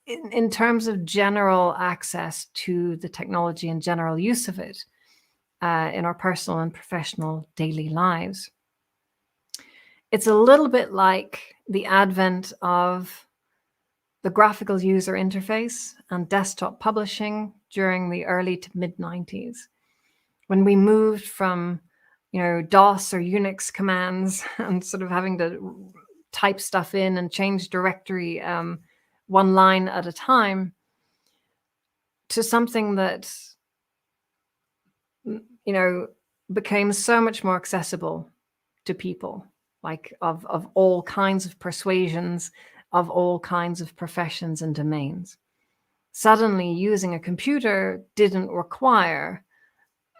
in terms of general access to the technology and general use of it in our personal and professional daily lives. It's a little bit like the advent of the graphical user interface and desktop publishing during the early to mid-90s, when we moved from, DOS or Unix commands and sort of having to type stuff in and change directory one line at a time, to something that, became so much more accessible to people, like of all kinds of persuasions, of all kinds of professions and domains. Suddenly, using a computer didn't require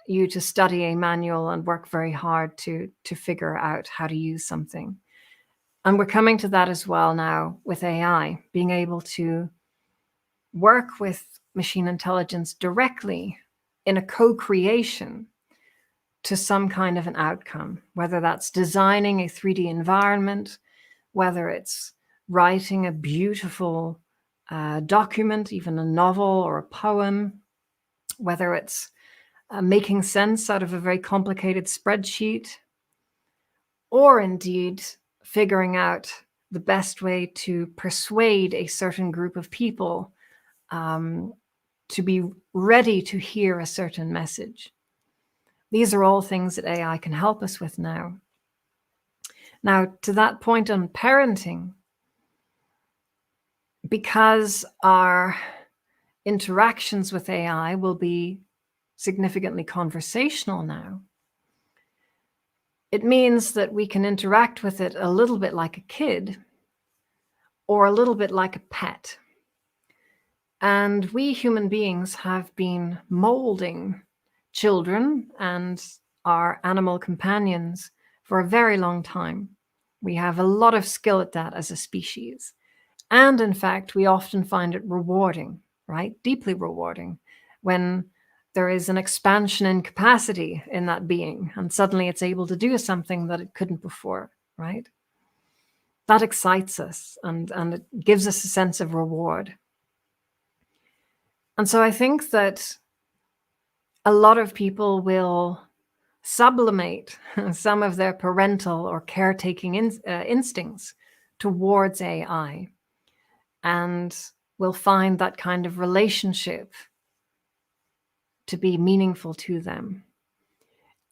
you to study a manual and work very hard to figure out how to use something. And we're coming to that as well now with AI, being able to work with machine intelligence directly in a co-creation to some kind of an outcome, whether that's designing a 3D environment, whether it's writing a beautiful document, even a novel or a poem, whether it's making sense out of a very complicated spreadsheet, or indeed figuring out the best way to persuade a certain group of people to be ready to hear a certain message. These are all things that AI can help us with now. Now, to that point on parenting, because our interactions with AI will be significantly conversational now, it means that we can interact with it a little bit like a kid or a little bit like a pet. And we human beings have been molding children and our animal companions for a very long time. We have a lot of skill at that as a species. And in fact, we often find it rewarding, right? Deeply rewarding when there is an expansion in capacity in that being and suddenly it's able to do something that it couldn't before, right? That excites us and it gives us a sense of reward. And so I think that a lot of people will sublimate some of their parental or caretaking instincts towards AI and will find that kind of relationship to be meaningful to them.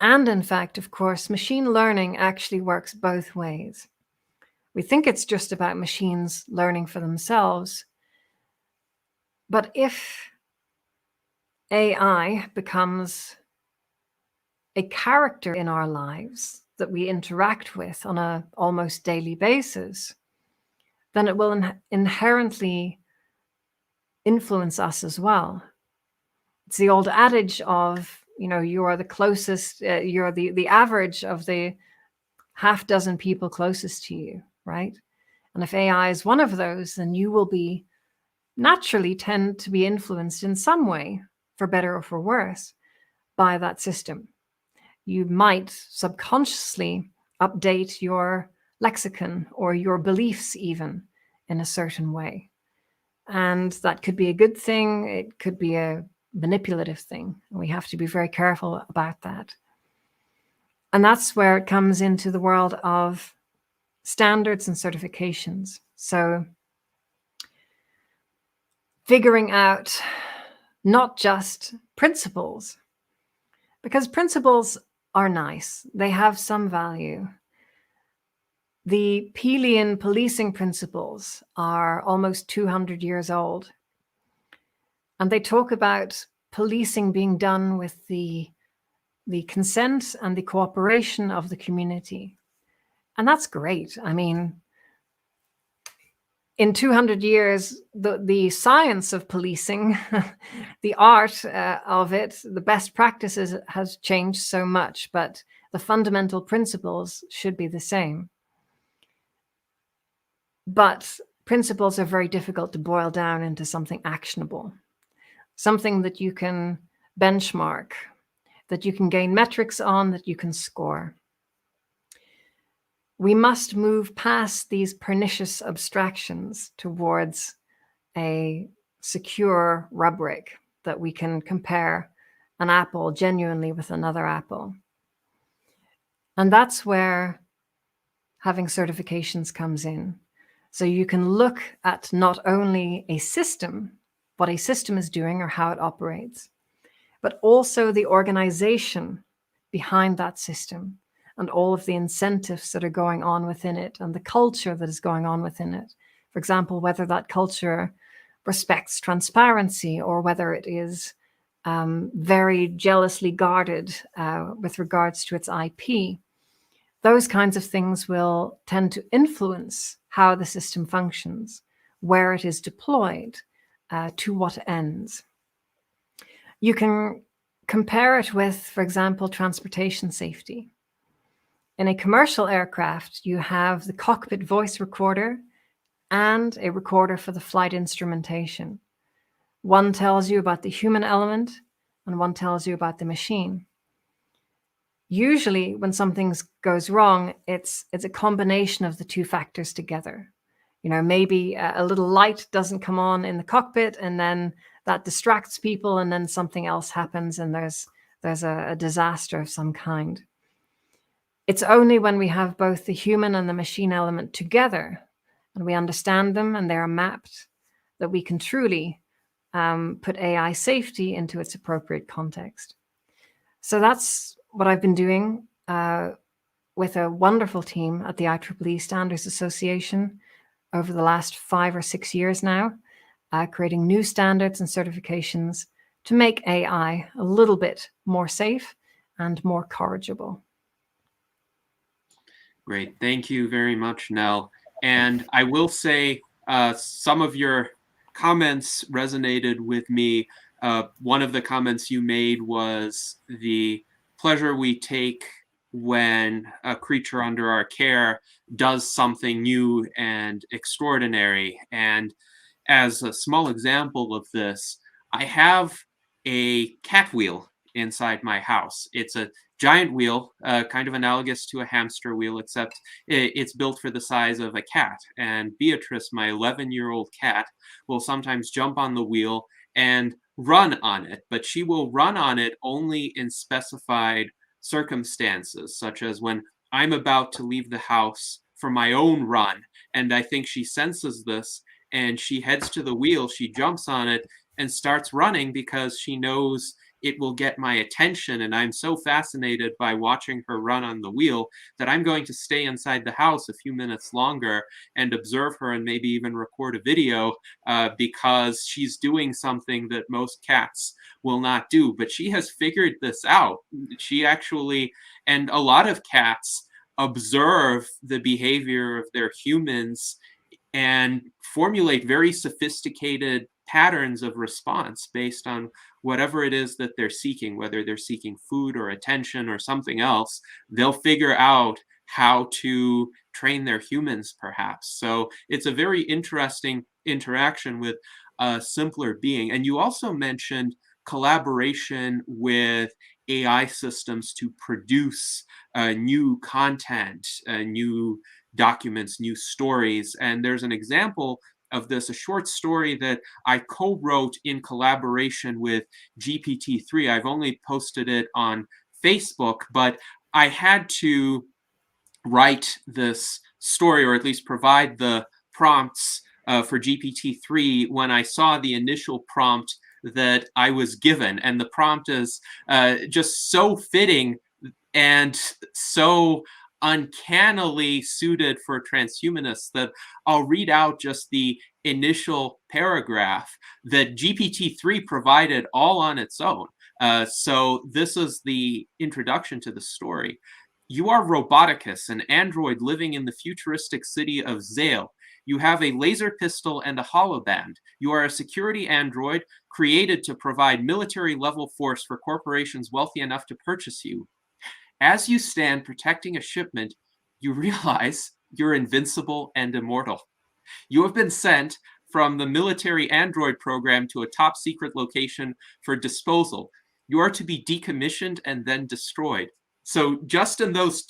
And in fact, of course, machine learning actually works both ways. We think it's just about machines learning for themselves. But if AI becomes a character in our lives that we interact with on an almost daily basis, then it will inherently influence us as well. It's the old adage of, you are the closest, you're the average of the half dozen people closest to you, right? And if AI is one of those, then you will be naturally tend to be influenced in some way, for better or for worse, by that system. You might subconsciously update your lexicon or your beliefs even in a certain way. And that could be a good thing. It could be a manipulative thing. We have to be very careful about that. And that's where it comes into the world of standards and certifications. So figuring out not just principles, because principles are nice. They have some value. The Pelian policing principles are almost 200 years old. And they talk about policing being done with the consent and the cooperation of the community. And that's great. I mean, in 200 years, the science of policing, the art of it, the best practices has changed so much, but the fundamental principles should be the same. But principles are very difficult to boil down into something actionable, something that you can benchmark, that you can gain metrics on, that you can score. We must move past these pernicious abstractions towards a secure rubric that we can compare an apple genuinely with another apple. And that's where having certifications comes in. So you can look at not only a system, what a system is doing or how it operates, but also the organization behind that system and all of the incentives that are going on within it and the culture that is going on within it. For example, whether that culture respects transparency or whether it is very jealously guarded with regards to its IP. Those kinds of things will tend to influence how the system functions, where it is deployed, to what ends. You can compare it with, for example, transportation safety. In a commercial aircraft, you have the cockpit voice recorder and a recorder for the flight instrumentation. One tells you about the human element and one tells you about the machine. Usually when something goes wrong, it's a combination of the two factors together. Maybe a little light doesn't come on in the cockpit and then that distracts people and then something else happens and there's a disaster of some kind. It's only when we have both the human and the machine element together and we understand them and they're mapped that we can truly put AI safety into its appropriate context. So that's what I've been doing with a wonderful team at the IEEE Standards Association over the last 5 or 6 years now, creating new standards and certifications to make AI a little bit more safe and more corrigible. Great. Thank you very much, Nell. And I will say some of your comments resonated with me. One of the comments you made was the pleasure we take when a creature under our care does something new and extraordinary. And as a small example of this, I have a cat wheel inside my house. It's a giant wheel, kind of analogous to a hamster wheel, except it's built for the size of a cat. And Beatrice, my 11-year-old cat, will sometimes jump on the wheel and run on it, but she will run on it only in specified circumstances, such as when I'm about to leave the house for my own run. And I think she senses this and she heads to the wheel, she jumps on it and starts running because she knows it will get my attention. And I'm so fascinated by watching her run on the wheel that I'm going to stay inside the house a few minutes longer and observe her and maybe even record a video because she's doing something that most cats will not do. But she has figured this out. She actually, and a lot of cats observe the behavior of their humans and formulate very sophisticated patterns of response based on whatever it is that they're seeking, whether they're seeking food or attention or something else. They'll figure out how to train their humans, perhaps. So it's a very interesting interaction with a simpler being. And you also mentioned collaboration with AI systems to produce new content, new documents, new stories. And there's an example of this, a short story that I co-wrote in collaboration with GPT-3. I've only posted it on Facebook, but I had to write this story, or at least provide the prompts for GPT-3 when I saw the initial prompt that I was given. And the prompt is just so fitting and so uncannily suited for transhumanists that I'll read out just the initial paragraph that GPT-3 provided all on its own. So this is the introduction to the story. You are Roboticus, an android living in the futuristic city of Zale. You have a laser pistol and a holoband. You are a security android created to provide military-level force for corporations wealthy enough to purchase you. As you stand protecting a shipment, you realize you're invincible and immortal. You have been sent from the military android program to a top secret location for disposal. You are to be decommissioned and then destroyed. So just in those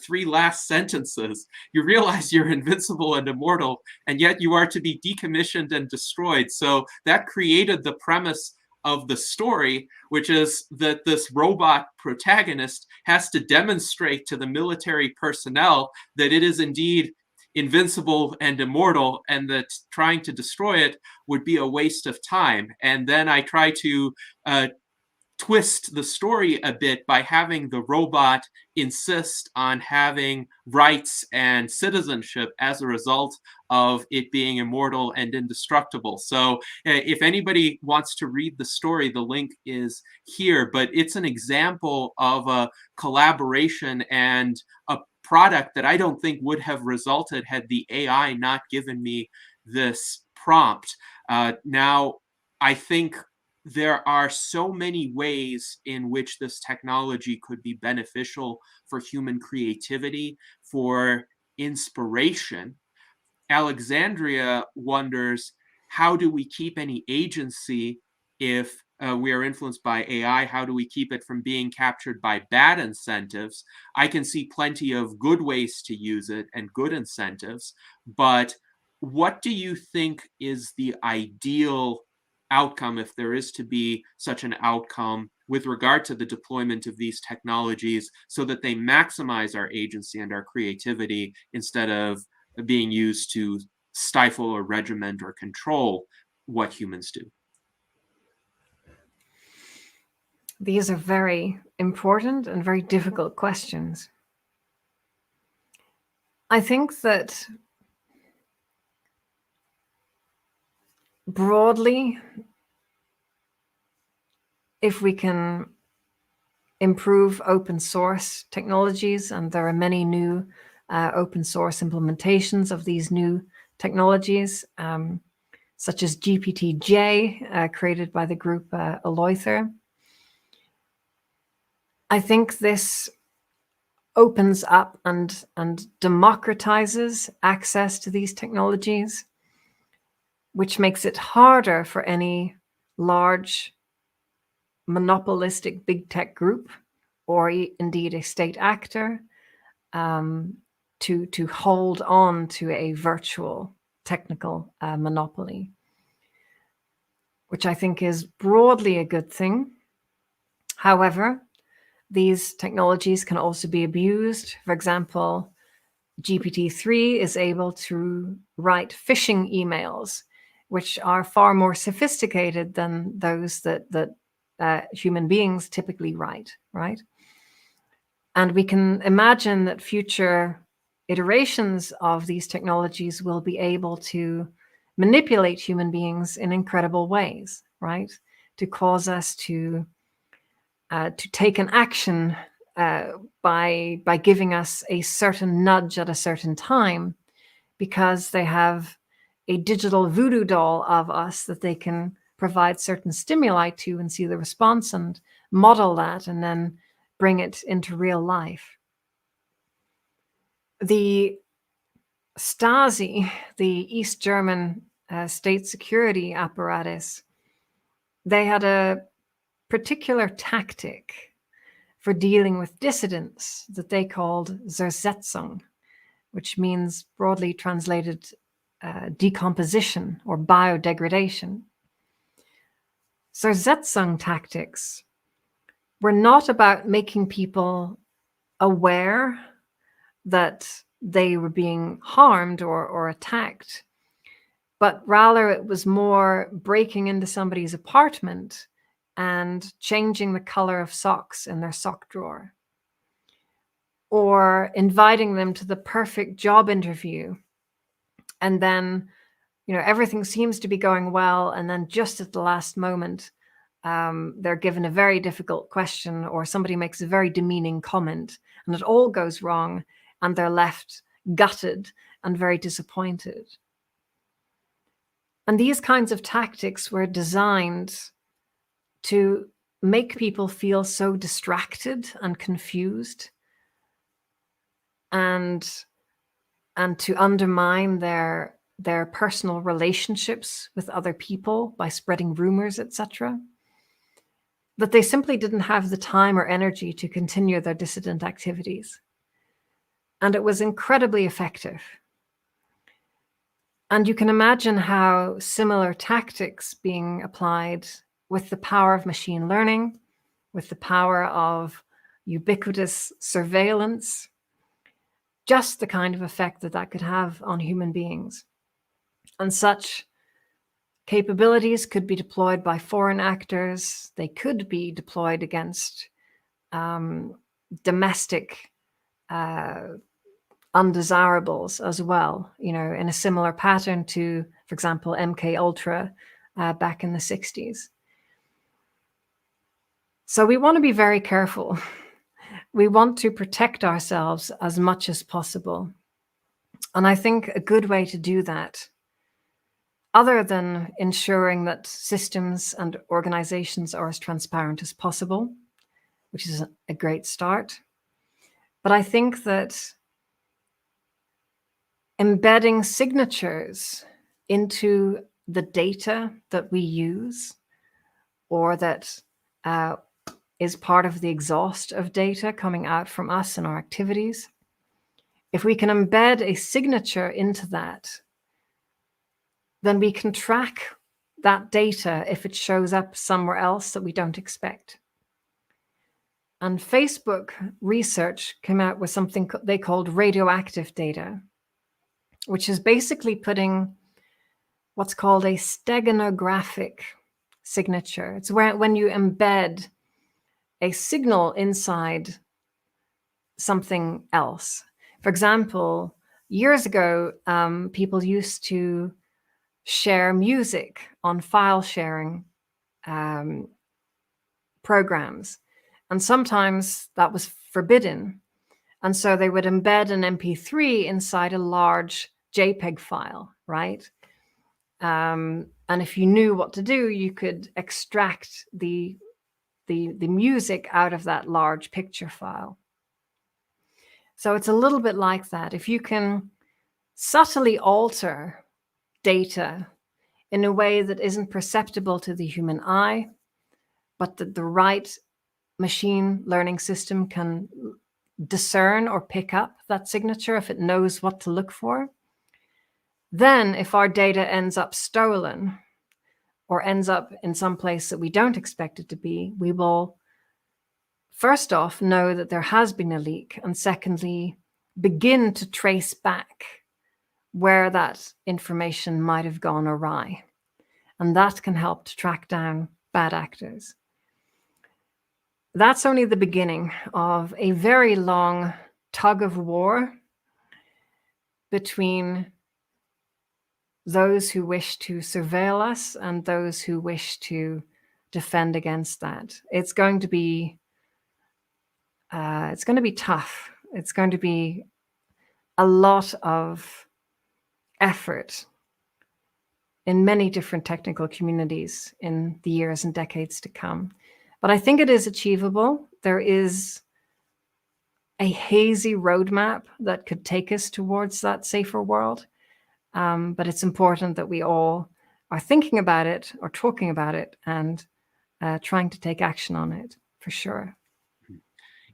three last sentences, you realize you're invincible and immortal, and yet you are to be decommissioned and destroyed. So that created the premise of the story, which is that this robot protagonist has to demonstrate to the military personnel that it is indeed invincible and immortal, and that trying to destroy it would be a waste of time. And then I try to twist the story a bit by having the robot insist on having rights and citizenship as a result of it being immortal and indestructible. So if anybody wants to read the story, the link is here, but it's an example of a collaboration and a product that I don't think would have resulted had the AI not given me this prompt. Now, I think there are so many ways in which this technology could be beneficial for human creativity, for inspiration. Alexandria wonders, how do we keep any agency if we are influenced by AI? How do we keep it from being captured by bad incentives? I can see plenty of good ways to use it and good incentives, but what do you think is the ideal outcome, if there is to be such an outcome, with regard to the deployment of these technologies so that they maximize our agency and our creativity instead of being used to stifle or regiment or control what humans do? These are very important and very difficult questions. I think that broadly, if we can improve open source technologies, and there are many new open source implementations of these new technologies, such as GPT-J, created by the group Eleanor. I think this opens up and democratizes access to these technologies, which makes it harder for any large monopolistic big tech group, or indeed a state actor, to hold on to a virtual technical monopoly, which I think is broadly a good thing. However, these technologies can also be abused. For example, GPT-3 is able to write phishing emails, which are far more sophisticated than those that human beings typically write, right? And we can imagine that future iterations of these technologies will be able to manipulate human beings in incredible ways, right? To cause us to take an action by giving us a certain nudge at a certain time, because they have a digital voodoo doll of us that they can provide certain stimuli to and see the response and model that and then bring it into real life. The Stasi, the East German state security apparatus, they had a particular tactic for dealing with dissidents that they called Zersetzung, which means, broadly translated, decomposition or biodegradation. Zersetzung tactics were not about making people aware that they were being harmed or attacked, but rather it was more breaking into somebody's apartment and changing the color of socks in their sock drawer, or inviting them to the perfect job interview. And then, everything seems to be going well. And then just at the last moment, they're given a very difficult question, or somebody makes a very demeaning comment, and it all goes wrong, and they're left gutted and very disappointed. And these kinds of tactics were designed to make people feel so distracted and confused, and to undermine their personal relationships with other people by spreading rumors, etc., that they simply didn't have the time or energy to continue their dissident activities. And it was incredibly effective. And you can imagine how similar tactics being applied with the power of machine learning, with the power of ubiquitous surveillance, just the kind of effect that could have on human beings. And such capabilities could be deployed by foreign actors. They could be deployed against domestic undesirables as well, in a similar pattern to, for example, MK Ultra back in the 60s. So we want to be very careful. We want to protect ourselves as much as possible. And I think a good way to do that, other than ensuring that systems and organizations are as transparent as possible, which is a great start, but I think that embedding signatures into the data that we use, or that is part of the exhaust of data coming out from us and our activities, if we can embed a signature into that, then we can track that data if it shows up somewhere else that we don't expect. And Facebook research came out with something they called radioactive data, which is basically putting what's called a steganographic signature. It's when you embed a signal inside something else. For example, years ago, people used to share music on file sharing programs. And sometimes that was forbidden. And so they would embed an MP3 inside a large JPEG file, right? And if you knew what to do, you could extract the music out of that large picture file. So it's a little bit like that. If you can subtly alter data in a way that isn't perceptible to the human eye, but that the right machine learning system can discern or pick up that signature if it knows what to look for, then if our data ends up stolen or ends up in some place that we don't expect it to be, we will first off know that there has been a leak, and secondly, begin to trace back where that information might have gone awry. And that can help to track down bad actors. That's only the beginning of a very long tug of war between those who wish to surveil us and those who wish to defend against that. It's going to be tough. It's going to be a lot of effort in many different technical communities in the years and decades to come. But I think it is achievable. There is a hazy roadmap that could take us towards that safer world. But it's important that we all are thinking about it or talking about it and trying to take action on it, for sure.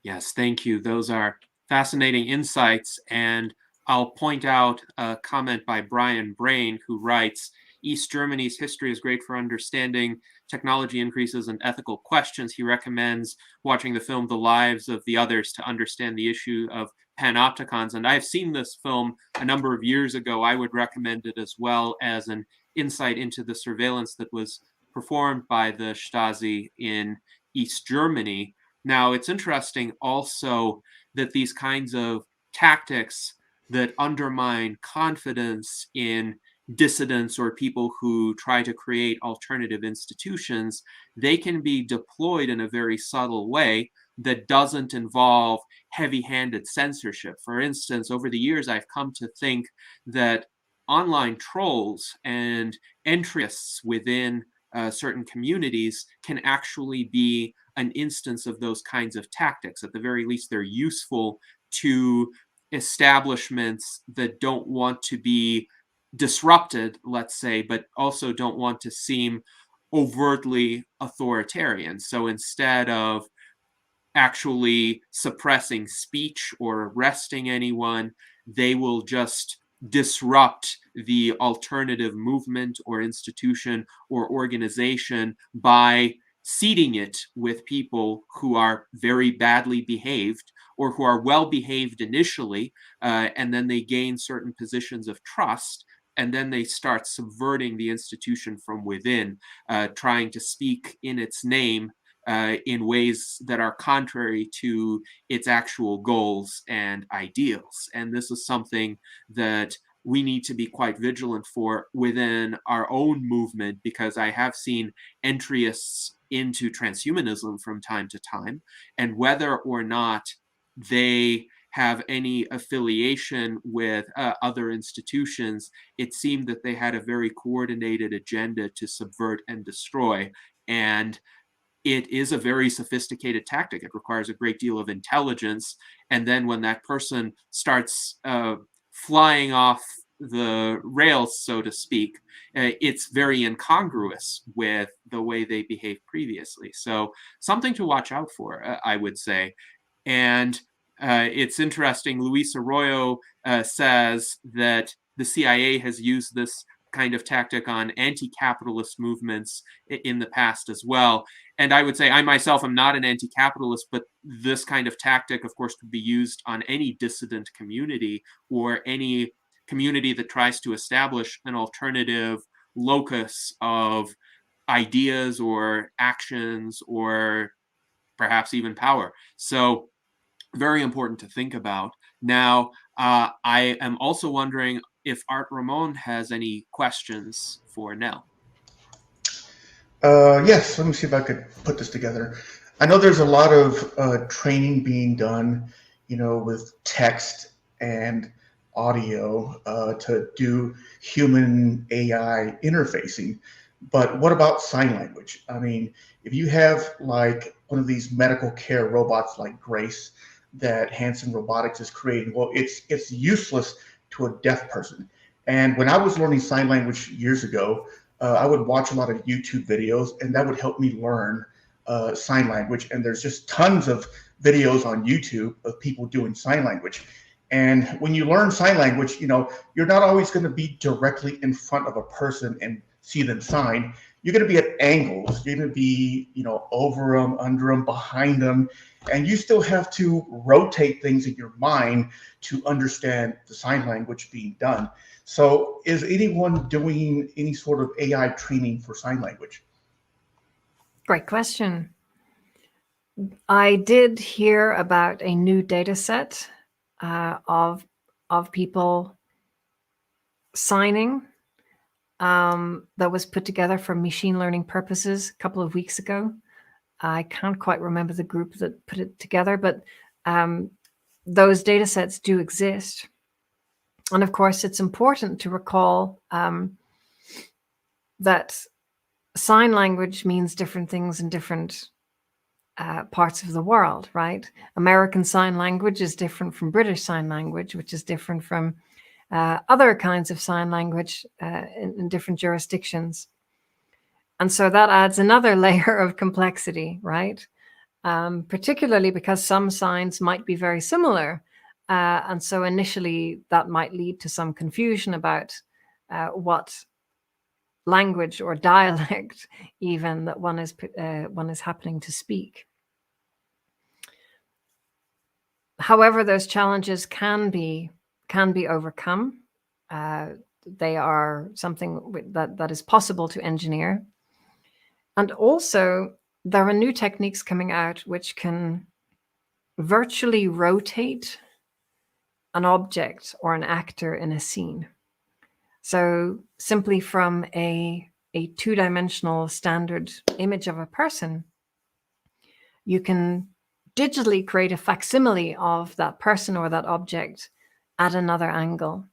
Yes, thank you. Those are fascinating insights. And I'll point out a comment by Brian Brain, who writes, East Germany's history is great for understanding technology increases and ethical questions. He recommends watching the film The Lives of the Others to understand the issue of panopticons. And I've seen this film a number of years ago. I would recommend it as well as an insight into the surveillance that was performed by the Stasi in East Germany. Now, it's interesting also that these kinds of tactics that undermine confidence in dissidents or people who try to create alternative institutions, they can be deployed in a very subtle way that doesn't involve heavy-handed censorship. For instance, over the years, I've come to think that online trolls and entryists within certain communities can actually be an instance of those kinds of tactics. At the very least, they're useful to establishments that don't want to be disrupted, let's say, but also don't want to seem overtly authoritarian. So instead of actually suppressing speech or arresting anyone, they will just disrupt the alternative movement or institution or organization by seeding it with people who are very badly behaved or who are well behaved initially, and then they gain certain positions of trust, and then they start subverting the institution from within, trying to speak in its name in ways that are contrary to its actual goals and ideals. And this is something that we need to be quite vigilant for within our own movement, because I have seen entryists into transhumanism from time to time, and whether or not they have any affiliation with other institutions, it seemed that they had a very coordinated agenda to subvert and destroy. And it is a very sophisticated tactic. It requires a great deal of intelligence. And then when that person starts flying off the rails, so to speak, it's very incongruous with the way they behaved previously. So something to watch out for, I would say. And it's interesting, Luis Arroyo says that the CIA has used this kind of tactic on anti-capitalist movements in the past as well. And I would say I myself am not an anti-capitalist, but this kind of tactic, of course, could be used on any dissident community or any community that tries to establish an alternative locus of ideas or actions or perhaps even power. So very important to think about. Now, I am also wondering if Art Ramon has any questions for Nell. Yes, let me see if I could put this together. I know there's a lot of training being done, with text and audio to do human AI interfacing. But what about sign language? I mean, if you have like one of these medical care robots like Grace that Hanson Robotics is creating, well, it's useless to a deaf person. And when I was learning sign language years ago, I would watch a lot of YouTube videos, and that would help me learn sign language. And there's just tons of videos on YouTube of people doing sign language. And when you learn sign language, you're not always going to be directly in front of a person and see them sign. you're going to be at angles. You're going to be, over them, under them, behind them, and you still have to rotate things in your mind to understand the sign language being done. So is anyone doing any sort of AI training for sign language? Great question. I did hear about a new data set of people signing that was put together for machine learning purposes a couple of weeks ago. I can't quite remember the group that put it together, but those data sets do exist. And of course, it's important to recall that sign language means different things in different parts of the world, right? American Sign Language is different from British Sign Language, which is different from other kinds of sign language in different jurisdictions. And so that adds another layer of complexity, right? Particularly because some signs might be very similar. And so initially that might lead to some confusion about what language or dialect even that one is happening to speak. However, those challenges can be overcome. They are something that is possible to engineer. And also, there are new techniques coming out which can virtually rotate an object or an actor in a scene. So simply from a two-dimensional standard image of a person, you can digitally create a facsimile of that person or that object at another angle.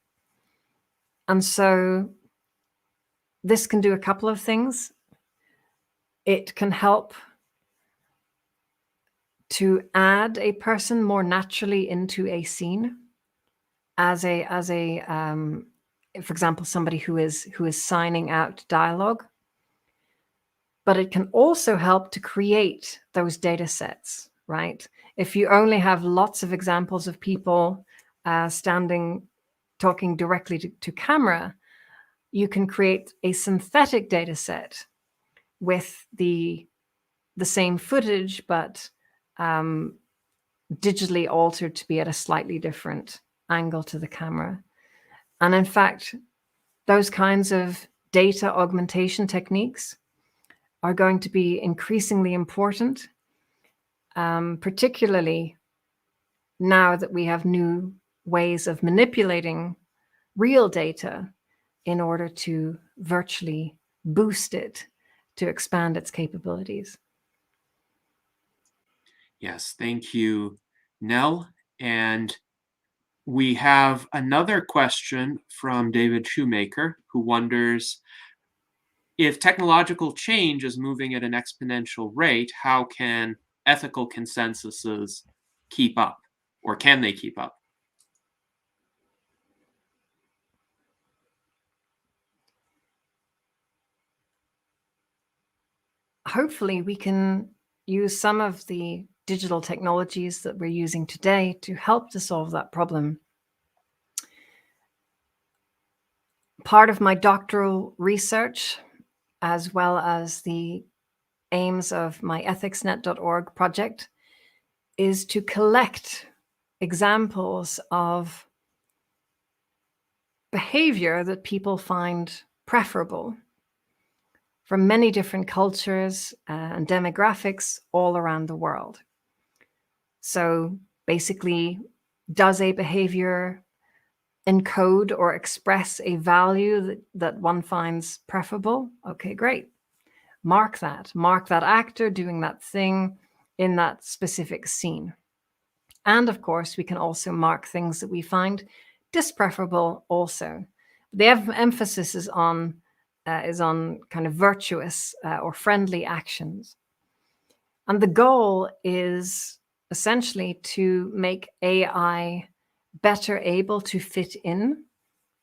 And so this can do a couple of things. It can help to add a person more naturally into a scene as a for example, somebody who is signing out dialogue. But it can also help to create those data sets, right? If you only have lots of examples of people standing, talking directly to camera, you can create a synthetic data set with the same footage, but digitally altered to be at a slightly different angle to the camera. And in fact, those kinds of data augmentation techniques are going to be increasingly important, particularly now that we have new ways of manipulating real data in order to virtually boost it to expand its capabilities. Yes, thank you, Nell. And we have another question from David Shoemaker, who wonders, if technological change is moving at an exponential rate, how can ethical consensuses keep up, or can they keep up? Hopefully, we can use some of the digital technologies that we're using today to help to solve that problem. Part of my doctoral research, as well as the aims of my ethicsnet.org project, is to collect examples of behavior that people find preferable from many different cultures and demographics all around the world. So basically, does a behavior encode or express a value that one finds preferable? Okay, great. Mark that actor doing that thing in that specific scene. And of course, we can also mark things that we find dispreferable also. The emphasis is on kind of virtuous or friendly actions. And the goal is essentially to make AI better able to fit in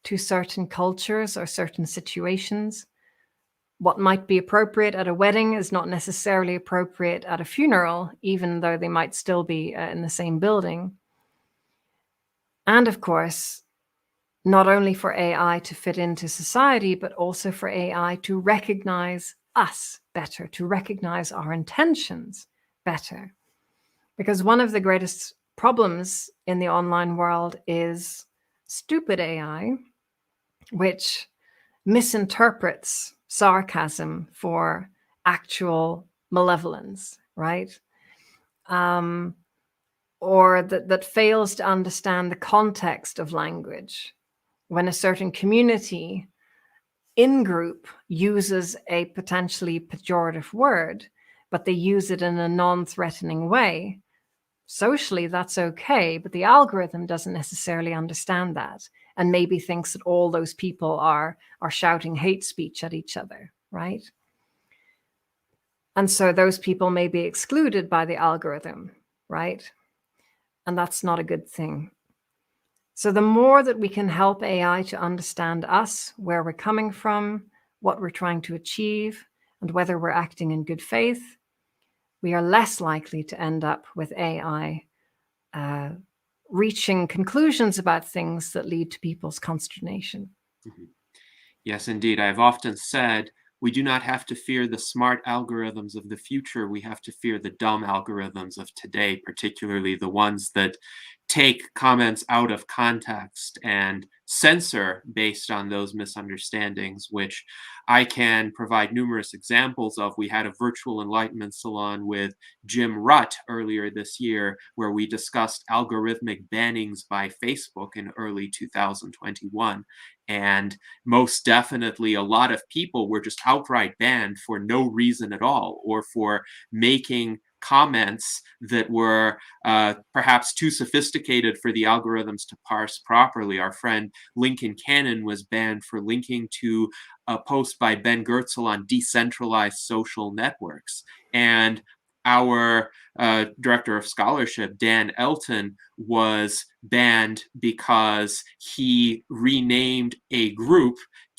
to certain cultures or certain situations. What might be appropriate at a wedding is not necessarily appropriate at a funeral, even though they might still be in the same building. And of course, not only for AI to fit into society, but also for AI to recognize us better, to recognize our intentions better. Because one of the greatest problems in the online world is stupid AI, which misinterprets sarcasm for actual malevolence, right? Or that fails to understand the context of language. When a certain community in group uses a potentially pejorative word, but they use it in a non-threatening way, socially that's okay, but the algorithm doesn't necessarily understand that and maybe thinks that all those people are shouting hate speech at each other, right? And so those people may be excluded by the algorithm, right? And that's not a good thing. So the more that we can help AI to understand us, where we're coming from, what we're trying to achieve, and whether we're acting in good faith, we are less likely to end up with AI reaching conclusions about things that lead to people's consternation. Mhm. Yes, indeed. I've often said we do not have to fear the smart algorithms of the future. We have to fear the dumb algorithms of today, particularly the ones that take comments out of context and censor based on those misunderstandings, which I can provide numerous examples of. We had a virtual Enlightenment Salon with Jim Rutt earlier this year, where we discussed algorithmic bannings by Facebook in early 2021. And most definitely, a lot of people were just outright banned for no reason at all, or for making comments that were perhaps too sophisticated for the algorithms to parse properly. Our friend Lincoln Cannon was banned for linking to a post by Ben Goertzel on decentralized social networks. And our director of scholarship, Dan Elton, was banned because he renamed a group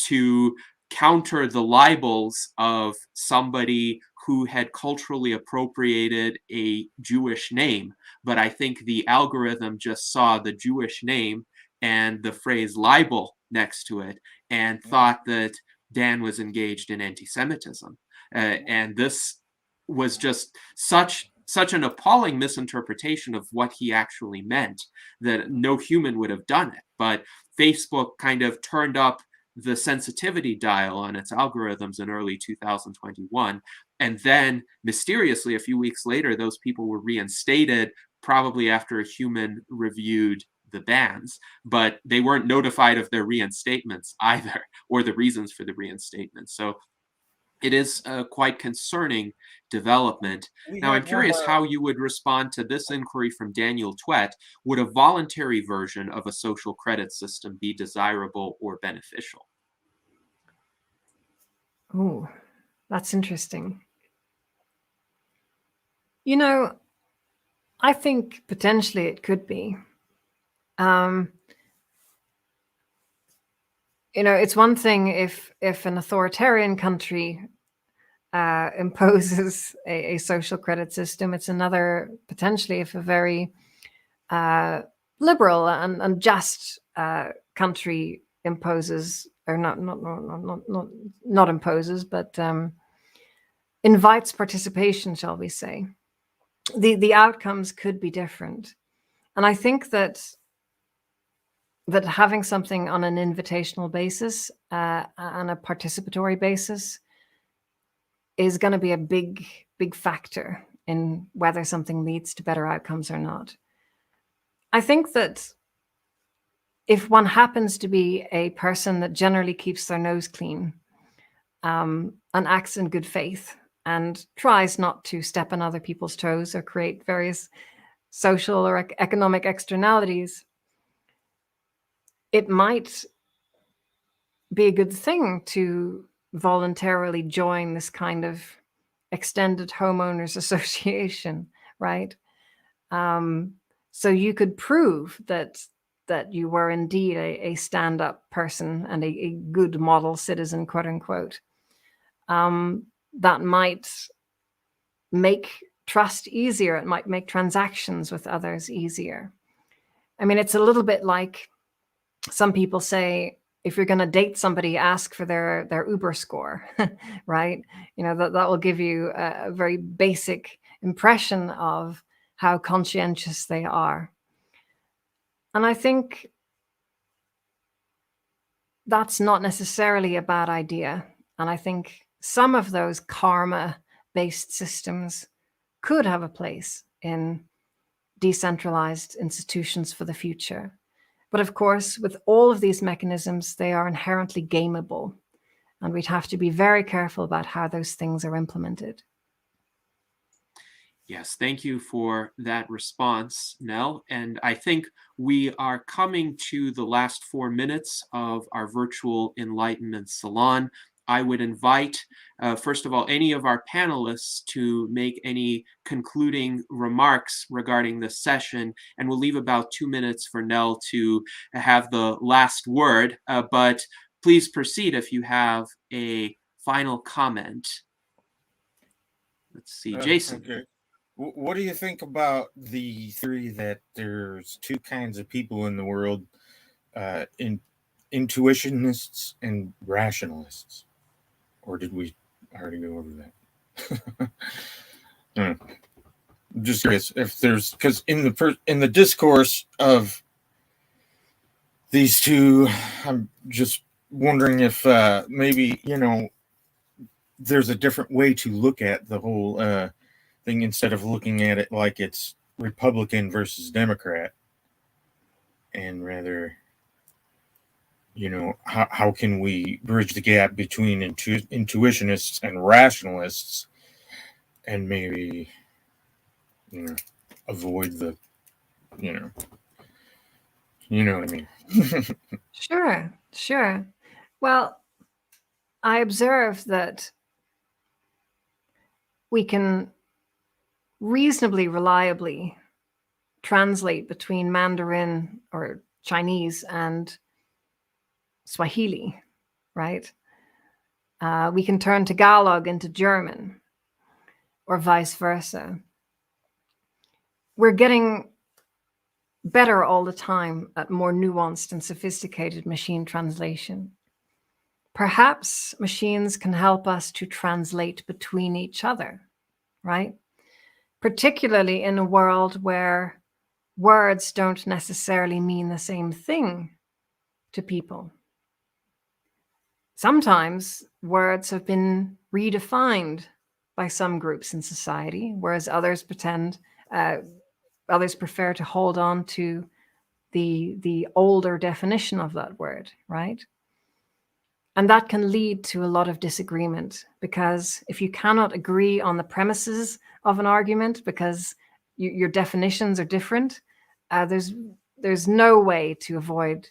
to counter the libels of somebody who had culturally appropriated a Jewish name. But I think the algorithm just saw the Jewish name and the phrase libel next to it and thought that Dan was engaged in anti-Semitism. And this was just such an appalling misinterpretation of what he actually meant that no human would have done it. But Facebook kind of turned up the sensitivity dial on its algorithms in early 2021. And then mysteriously, a few weeks later, those people were reinstated, probably after a human reviewed the bans, but they weren't notified of their reinstatements either, or the reasons for the reinstatement. So it is a quite concerning development. Now, I'm curious how you would respond to this inquiry from Daniel Twett. Would a voluntary version of a social credit system be desirable or beneficial? Oh, that's interesting. You know, I think potentially it could be. It's one thing if an authoritarian country imposes a social credit system. It's another potentially if a very liberal and just country imposes, or not imposes, but invites participation, shall we say. The outcomes could be different. And I think that having something on an invitational basis and a participatory basis is going to be a big factor in whether something leads to better outcomes or not. I think that if one happens to be a person that generally keeps their nose clean and acts in good faith and tries not to step on other people's toes or create various social or economic externalities, it might be a good thing to voluntarily join this kind of extended homeowners association, right? So you could prove that you were indeed a stand-up person and a good model citizen, quote unquote. That might make trust easier. It might make transactions with others easier. I mean, it's a little bit like some people say, if you're going to date somebody, ask for their Uber score, right? That will give you a very basic impression of how conscientious they are. And I think that's not necessarily a bad idea. And I think some of those karma-based systems could have a place in decentralized institutions for the future. But of course, with all of these mechanisms, they are inherently gameable. And we'd have to be very careful about how those things are implemented. Yes, thank you for that response, Nell. And I think we are coming to the last 4 minutes of our virtual Enlightenment Salon. I would invite, first of all, any of our panelists to make any concluding remarks regarding this session, and we'll leave about 2 minutes for Nell to have the last word. But please proceed if you have a final comment. Let's see, Jason. Okay. What do you think about the theory that there's two kinds of people in the world, intuitionists and rationalists? Or did we already go over that? I'm just curious if there's, because in the discourse of these two, I'm just wondering if maybe there's a different way to look at the whole thing instead of looking at it like it's Republican versus Democrat, and rather, how can we bridge the gap between intuitionists and rationalists, and maybe avoid the you know what I mean. Sure. Well, I observe that we can reasonably reliably translate between Mandarin or Chinese and Swahili, right? We can turn Tagalog into German or vice versa. We're getting better all the time at more nuanced and sophisticated machine translation. Perhaps machines can help us to translate between each other, right? Particularly in a world where words don't necessarily mean the same thing to people. Sometimes words have been redefined by some groups in society, whereas others prefer to hold on to the older definition of that word, right? And that can lead to a lot of disagreement, because if you cannot agree on the premises of an argument because your definitions are different, there's no way to avoid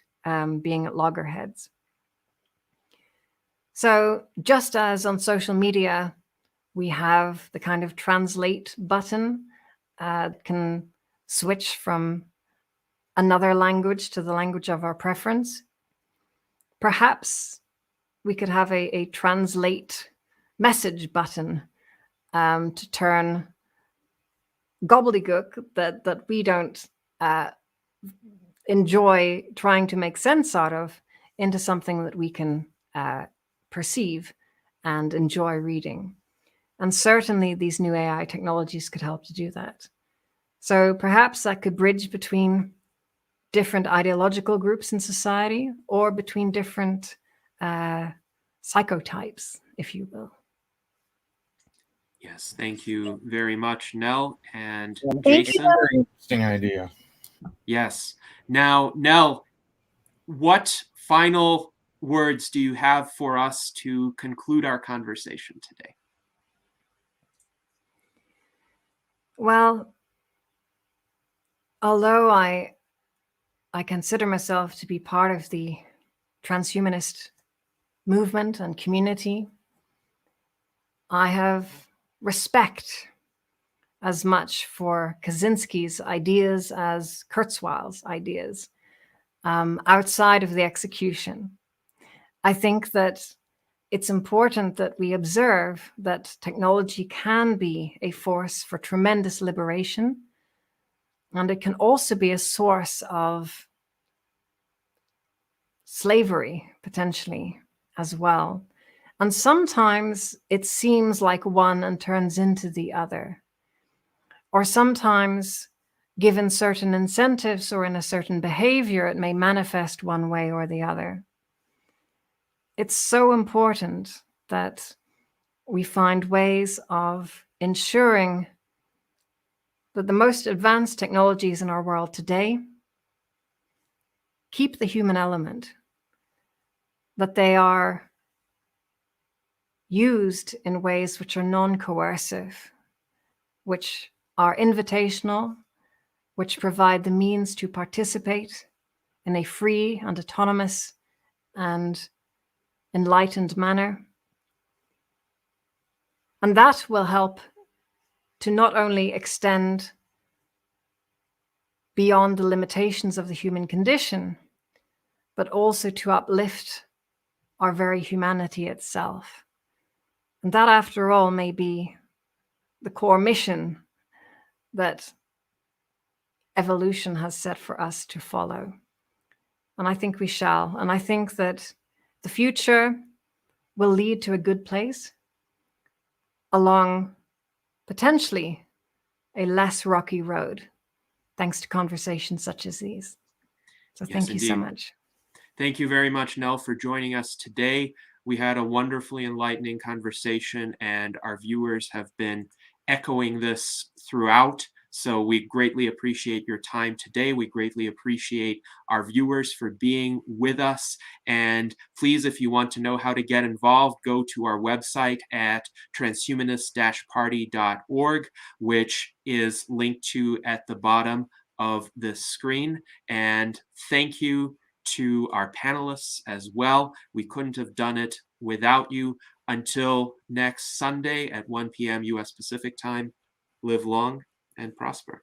being at loggerheads. So just as on social media, we have the kind of translate button can switch from another language to the language of our preference, perhaps we could have a translate message button to turn gobbledygook that we don't enjoy trying to make sense out of into something that we can perceive and enjoy reading. And certainly these new AI technologies could help to do that. So perhaps that could bridge between different ideological groups in society, or between different psychotypes, if you will. Yes, thank you very much, Nell and Thank Jason. you. Very interesting idea. Yes. Now, Nell, what final words do you have for us to conclude our conversation today? Well, although I consider myself to be part of the transhumanist movement and community, I have respect as much for Kaczynski's ideas as Kurzweil's ideas outside of the execution. I think that it's important that we observe that technology can be a force for tremendous liberation, and it can also be a source of slavery, potentially, as well. And sometimes it seems like one and turns into the other. Or sometimes, given certain incentives or in a certain behavior, it may manifest one way or the other. It's so important that we find ways of ensuring that the most advanced technologies in our world today keep the human element, that they are used in ways which are non-coercive, which are invitational, which provide the means to participate in a free and autonomous and enlightened manner. And that will help to not only extend beyond the limitations of the human condition, but also to uplift our very humanity itself. And that, after all, may be the core mission that evolution has set for us to follow. And I think we shall. And I think that the future will lead to a good place along potentially a less rocky road, thanks to conversations such as these. So Yes, thank you so indeed. much. Thank you very much, Nell, for joining us today. We had a wonderfully enlightening conversation, and our viewers have been echoing this throughout. So we greatly appreciate your time today. We greatly appreciate our viewers for being with us. And please, if you want to know how to get involved, go to our website at transhumanist-party.org, which is linked to at the bottom of this screen. And thank you to our panelists as well. We couldn't have done it without you. Until next Sunday at 1 p.m. U.S. Pacific time, live long and prosper.